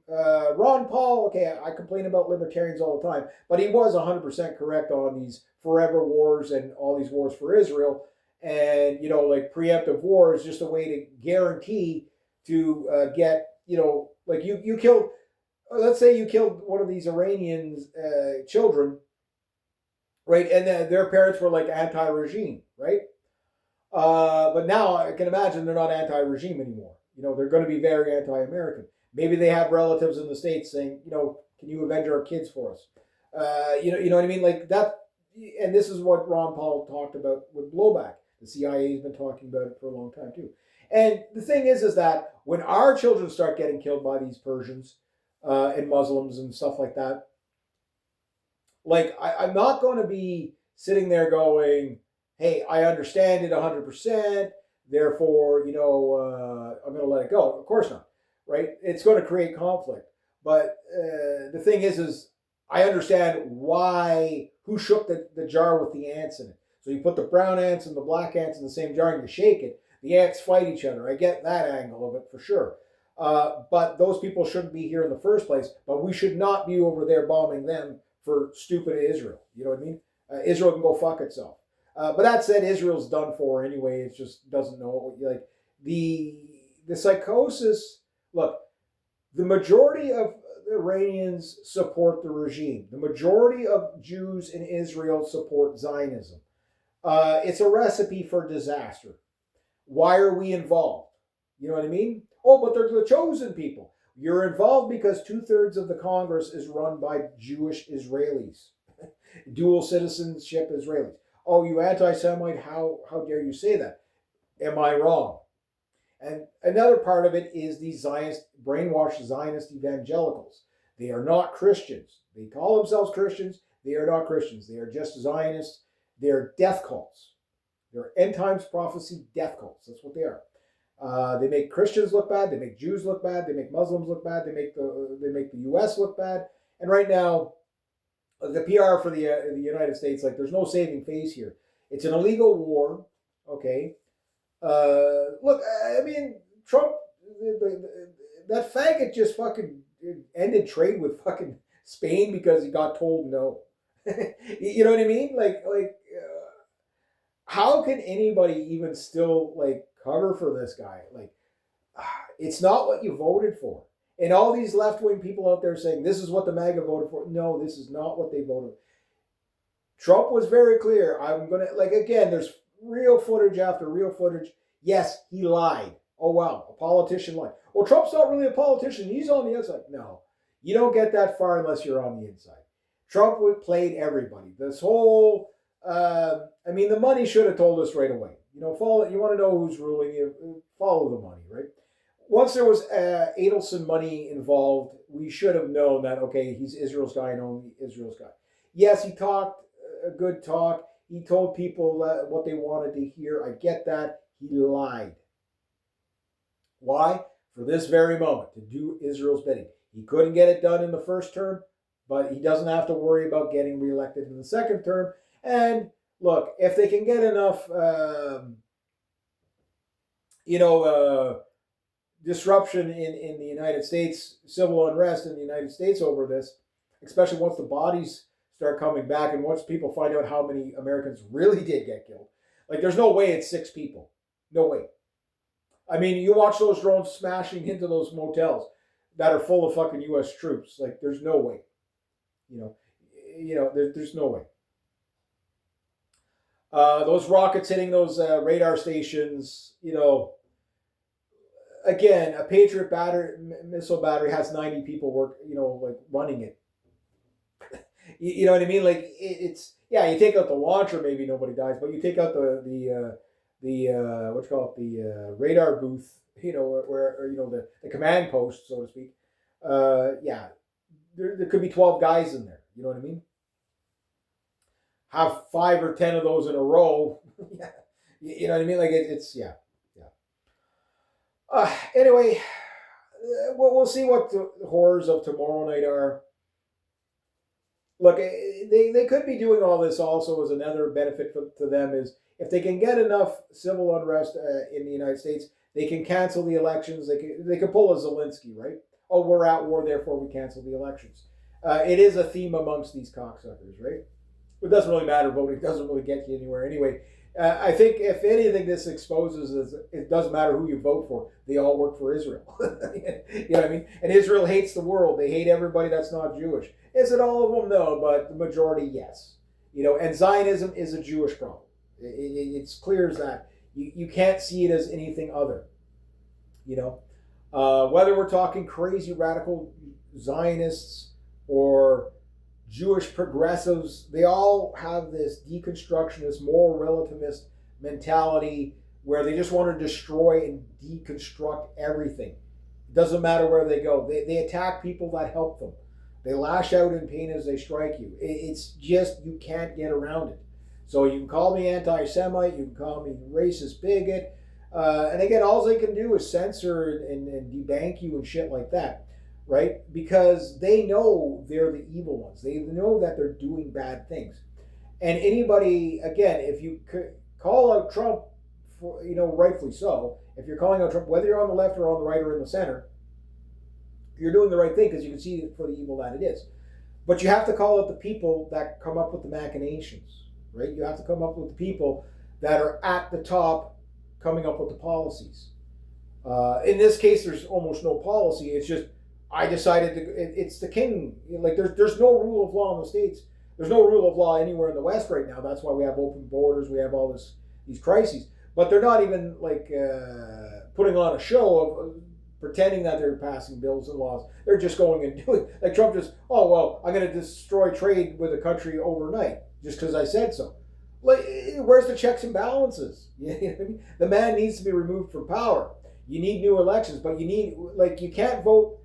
Ron Paul, okay, I complain about libertarians all the time, but he was 100% correct on these forever wars and all these wars for Israel. And, like preemptive war is just a way to guarantee to get, like you killed, let's say you killed one of these Iranian children, right? And their parents were like anti-regime, right? But now I can imagine they're not anti-regime anymore. They're going to be very anti-American. Maybe they have relatives in the States saying, can you avenge our kids for us? You know what I mean? Like that. And this is what Ron Paul talked about with blowback. The CIA has been talking about it for a long time too. And the thing is that when our children start getting killed by these Persians and Muslims and stuff like that, like I'm not going to be sitting there going, hey, I understand it 100%. Therefore, I'm going to let it go. Of course not. right? It's going to create conflict. But the thing is I understand why, who shook the jar with the ants in it. So you put the brown ants and the black ants in the same jar and you shake it. The ants fight each other. I get that angle of it for sure. But those people shouldn't be here in the first place. But we should not be over there bombing them for stupid Israel. You know what I mean? Israel can go fuck itself. But that said, Israel's done for anyway. It just doesn't know. Like the psychosis. Look, the majority of Iranians support the regime. The majority of Jews in Israel support Zionism. It's a recipe for disaster. Why are we involved? You know what I mean? Oh, but they're the chosen people. You're involved because 2/3 of the Congress is run by Jewish Israelis, dual citizenship Israelis. Oh, you anti-Semite? How dare you say that? Am I wrong? And another part of it is these Zionist, brainwashed Zionist evangelicals. They are not Christians. They call themselves Christians. They are not Christians. They are just Zionists. They are death cults. They're end times prophecy death cults. That's what they are. They make Christians look bad. They make Jews look bad. They make Muslims look bad. They make the U.S. look bad. And right now, the PR for the United States, like there's no saving face here. It's an illegal war. Okay. Look, I mean, Trump, that faggot just fucking ended trade with fucking Spain because he got told no. You know what I mean? How can anybody even still like cover for this guy? Like, it's not what you voted for. And all these left wing people out there saying this is what the MAGA voted for. No, this is not what they voted. Trump was very clear. I'm gonna again. There's real footage after real footage. Yes, he lied. Oh wow, a politician lied. Well, Trump's not really a politician. He's on the outside. No, you don't get that far unless you're on the inside. Trump played everybody. This whole, the money should have told us right away. Follow. You want to know who's ruling you? Follow the money, right? Once there was Adelson money involved, we should have known that okay, he's Israel's guy and only Israel's guy. Yes, he talked a good talk. He told people what they wanted to hear. I get that. He lied. Why? For this very moment, to do Israel's bidding. He couldn't get it done in the first term, but he doesn't have to worry about getting reelected in the second term. And look, if they can get enough, disruption in the United States, civil unrest in the United States over this, especially once the bodies start coming back and once people find out how many Americans really did get killed. Like, there's no way it's 6 people. No way. I mean, you watch those drones smashing into those motels that are full of fucking U.S. troops. Like, there's no way. There's no way. Those rockets hitting those radar stations, again, a Patriot missile battery has 90 people running it. You know what I mean? Like it's you take out the launcher, maybe nobody dies, but you take out the radar booth, where the command post, so to speak. There could be 12 guys in there. You know what I mean? Have 5 or 10 of those in a row. You know what I mean? Like it's. Anyway, we'll see what the horrors of tomorrow night are. Look, they could be doing all this also as another benefit to them is if they can get enough civil unrest in the United States, they can cancel the elections. They can pull a Zelensky, right? Oh, we're at war, therefore we cancel the elections. It is a theme amongst these cocksuckers, right? It doesn't really matter. Voting doesn't really get you anywhere anyway. I think if anything this exposes is it doesn't matter who you vote for. They all work for Israel. You know what I mean? And Israel hates the world. They hate everybody that's not Jewish. Is it all of them? No, but the majority, yes. And Zionism is a Jewish problem. It's clear as that. You can't see it as anything other. Whether we're talking crazy radical Zionists or Jewish progressives, they all have this deconstructionist, moral relativist mentality where they just want to destroy and deconstruct everything. It doesn't matter where they go. They attack people that help them. They lash out in pain as they strike you. It's just, you can't get around it. So you can call me anti-Semite, you can call me racist bigot, And again, all they can do is censor and debank you and shit like that, right? Because they know they're the evil ones. They know that they're doing bad things. And anybody, again, if you call out Trump, for, rightfully so, if you're calling out Trump, whether you're on the left or on the right or in the center, you're doing the right thing because you can see it for the evil that it is. But you have to call out the people that come up with the machinations, right? You have to come up with the people that are at the top coming up with the policies. In this case, there's almost no policy. It's just, I decided to, it's the king. Like, there's no rule of law in the States. There's no rule of law anywhere in the West right now. That's why we have open borders. We have all these crises. But they're not even like putting on a show of pretending that they're passing bills and laws. They're just going and doing, like Trump just, oh, well, I'm going to destroy trade with a country overnight just because I said so. Like, where's the checks and balances? The man needs to be removed from power. You need new elections, but you need, like, you can't vote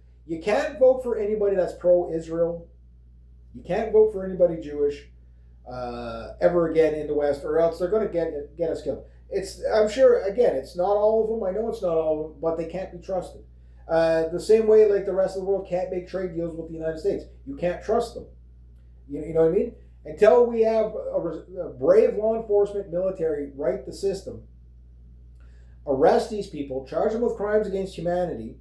for anybody that's pro-Israel. You can't vote for anybody Jewish ever again in the West, or else they're going to get us killed. I'm sure, again, it's not all of them. I know it's not all of them, but they can't be trusted. The same way, like, the rest of the world can't make trade deals with the United States. You can't trust them. You know what I mean? Until we have a brave law enforcement military right the system, arrest these people, charge them with crimes against humanity,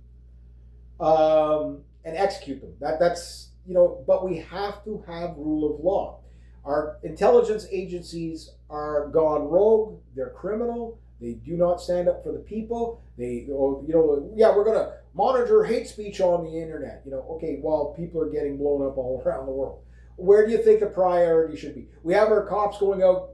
and execute them. That's, but we have to have rule of law. Our intelligence agencies are gone rogue. They're criminal. They do not stand up for the people. We're going to monitor hate speech on the internet. Okay, while people are getting blown up all around the world. Where do you think the priority should be? We have our cops going out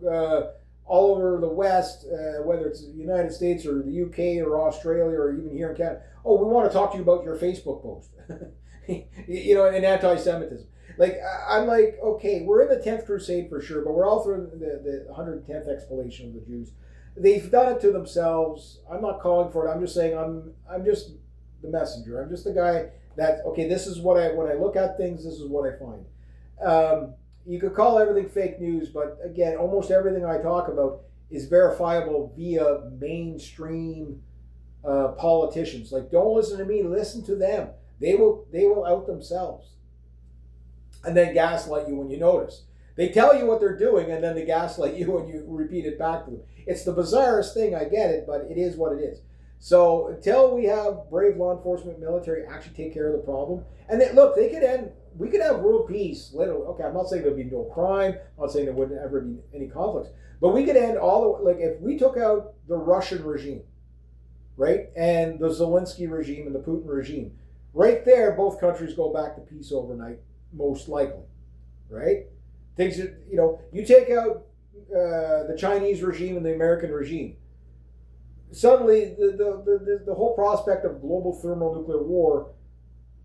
all over the West, whether it's the United States or the UK or Australia or even here in Canada. Oh, we want to talk to you about your Facebook post. And anti-Semitism. Like, I'm like, okay, we're in the 10th Crusade for sure, but we're also in the 110th explanation of the Jews. They've done it to themselves. I'm not calling for it. I'm just saying I'm just the messenger. I'm just the guy that, okay, this is when I look at things, this is what I find. You could call everything fake news, but again, almost everything I talk about is verifiable via mainstream politicians. Like, don't listen to me, listen to them. They will out themselves. And then gaslight you when you notice. They tell you what they're doing, and then they gaslight you when you repeat it back to them. It's the bizarrest thing, I get it, but it is what it is. So until we have brave law enforcement military actually take care of the problem, and look, we could have world peace, literally. Okay, I'm not saying there'd be no crime, I'm not saying there wouldn't ever be any conflicts, but we could end like, if we took out the Russian regime, right, and the Zelensky regime and the Putin regime, right there, both countries go back to peace overnight, most likely, right? Things that, you take out the Chinese regime and the American regime, suddenly the whole prospect of global thermonuclear war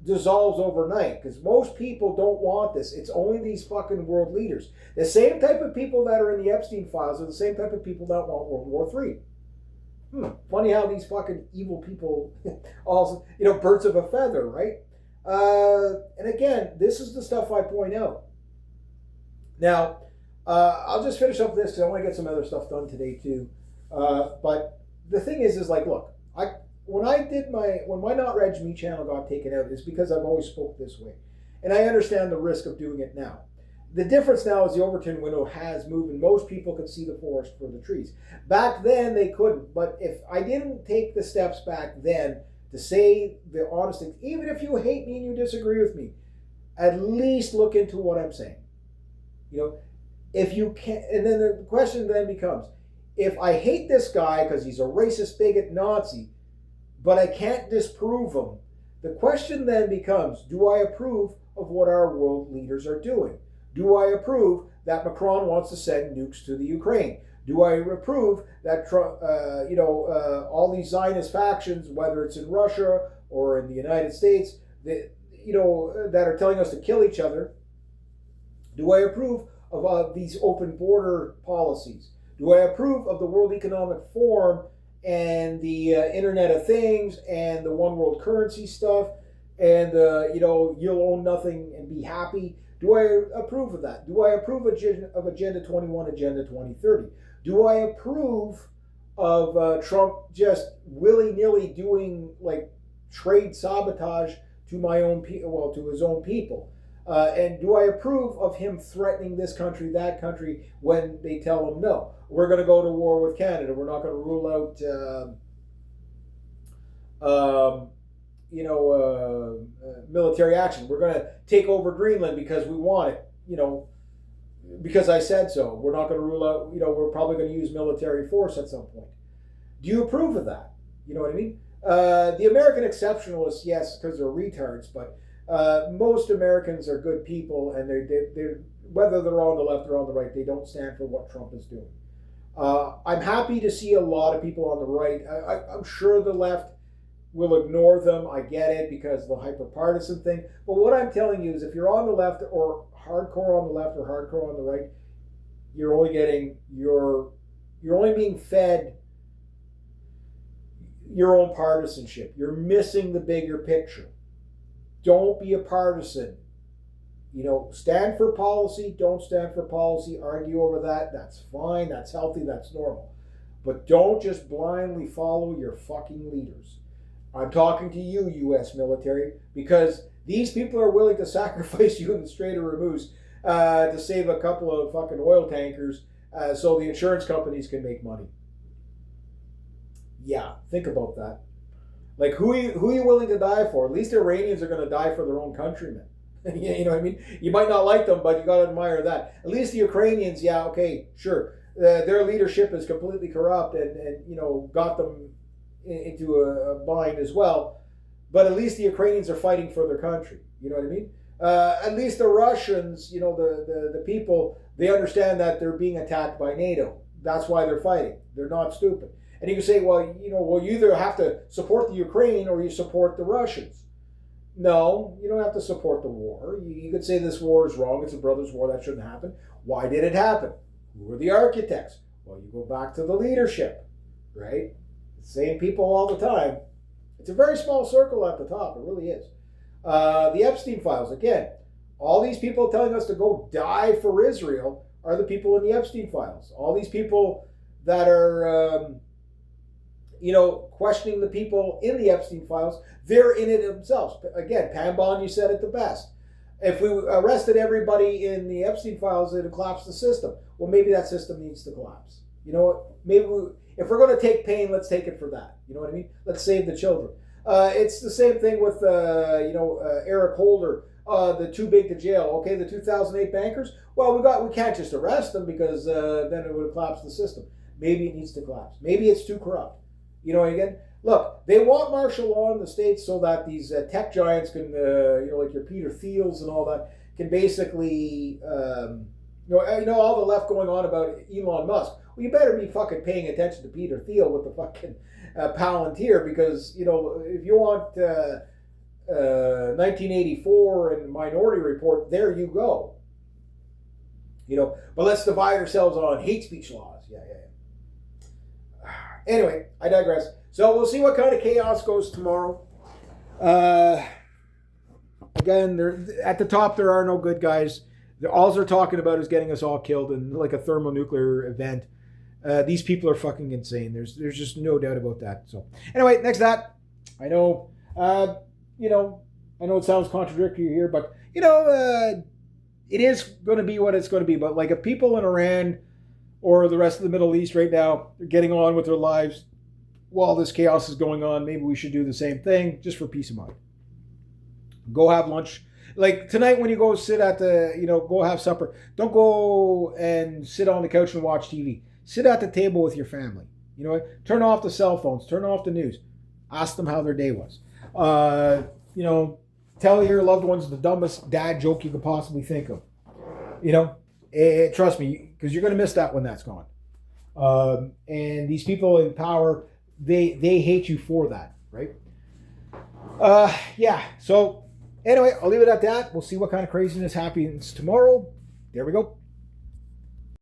dissolves overnight, because most people don't want this. It's only these fucking world leaders. The same type of people that are in the Epstein files are the same type of people that want World War III. Funny how these fucking evil people also, birds of a feather, right? And again, this is the stuff I point out. Now, I'll just finish up this because I want to get some other stuff done today too. But the thing is like, look, when my Not Reg Me channel got taken out, is because I've always spoke this way, and I understand the risk of doing it now. The difference now is the Overton window has moved, and most people can see the forest for the trees. Back then they couldn't, but if I didn't take the steps back then to say the honest things, even if you hate me and you disagree with me, at least look into what I'm saying. If you can't, and then the question then becomes, if I hate this guy because he's a racist, bigot, Nazi, but I can't disprove him, the question then becomes, do I approve of what our world leaders are doing? Do I approve that Macron wants to send nukes to the Ukraine? Do I approve that all these Zionist factions, whether it's in Russia or in the United States, that are telling us to kill each other? Do I approve of these open border policies? Do I approve of the World Economic Forum and the Internet of Things and the one world currency stuff and you'll own nothing and be happy? Do I approve of that? Do I approve of Agenda 21, Agenda 2030? Do I approve of Trump just willy-nilly doing like trade sabotage to my own people, well, to his own people. And do I approve of him threatening this country, that country, when they tell him no? We're going to go to war with Canada. We're not going to rule out, military action. We're going to take over Greenland because we want it. Because I said so. We're not going to rule out. We're probably going to use military force at some point. Do you approve of that? You know what I mean? The American exceptionalists, yes, because they're retards, but most Americans are good people, and they're whether they're on the left or on the right, they don't stand for what Trump is doing. I'm happy to see a lot of people on the right. I'm sure the left will ignore them. I get it because of the hyper-partisan thing. But what I'm telling you is if you're on the left or hardcore on the left or hardcore on the right, you're only being fed your own partisanship. You're missing the bigger picture. Don't be a partisan. Stand for policy, don't stand for policy, argue over that. That's fine, that's healthy, that's normal. But don't just blindly follow your fucking leaders. I'm talking to you, U.S. military, because these people are willing to sacrifice you in the Strait of Hormuz to save a couple of fucking oil tankers so the insurance companies can make money. Yeah, think about that. Like, who are you willing to die for? At least the Iranians are going to die for their own countrymen. You know what I mean? You might not like them, but you got to admire that. At least the Ukrainians, yeah, okay, sure. Their leadership is completely corrupt and got them into a bind as well. But at least the Ukrainians are fighting for their country. You know what I mean? At least the Russians, the people, they understand that they're being attacked by NATO. That's why they're fighting. They're not stupid. And you can say, well, you either have to support the Ukraine or you support the Russians. No, you don't have to support the war. You could say this war is wrong. It's a brother's war. That shouldn't happen. Why did it happen? Who were the architects? Well, you go back to the leadership, right? Same people all the time. It's a very small circle at the top. It really is. The Epstein files, again, all these people telling us to go die for Israel are the people in the Epstein files. All these people that are, questioning the people in the Epstein files, they're in it themselves. Again, Pam Bond, you said it the best. If we arrested everybody in the Epstein files, it would collapse the system. Well, maybe that system needs to collapse. You know what? Maybe if we're going to take pain, let's take it for that. You know what I mean? Let's save the children. It's the same thing with, Eric Holder, the too big to jail. Okay, the 2008 bankers. Well, we can't just arrest them because then it would collapse the system. Maybe it needs to collapse. Maybe it's too corrupt. Again, look, they want martial law in the States so that these tech giants can, like your Peter Thiels and all that, can basically, all the left going on about Elon Musk. Well, you better be fucking paying attention to Peter Thiel with the fucking Palantir because, if you want 1984 and Minority Report, there you go. But let's divide ourselves on hate speech laws. Yeah. Anyway, I digress. So we'll see what kind of chaos goes tomorrow. Again, at the top, there are no good guys. All they're talking about is getting us all killed in like a thermonuclear event. These people are fucking insane. There's just no doubt about that. So anyway, next to that, I know, I know it sounds contradictory here, but it is going to be what it's going to be. But like if people in Iran or the rest of the Middle East right now, they're getting on with their lives while this chaos is going on, maybe we should do the same thing just for peace of mind. Go have lunch. Like tonight when you go sit at go have supper, don't go and sit on the couch and watch TV. Sit at the table with your family. Turn off the cell phones, turn off the news. Ask them how their day was. Tell your loved ones the dumbest dad joke you could possibly think of. Trust me, because you're going to miss that when that's gone. And these people in power, they hate you for that, right? So anyway, I'll leave it at that. We'll see what kind of craziness happens tomorrow. There we go.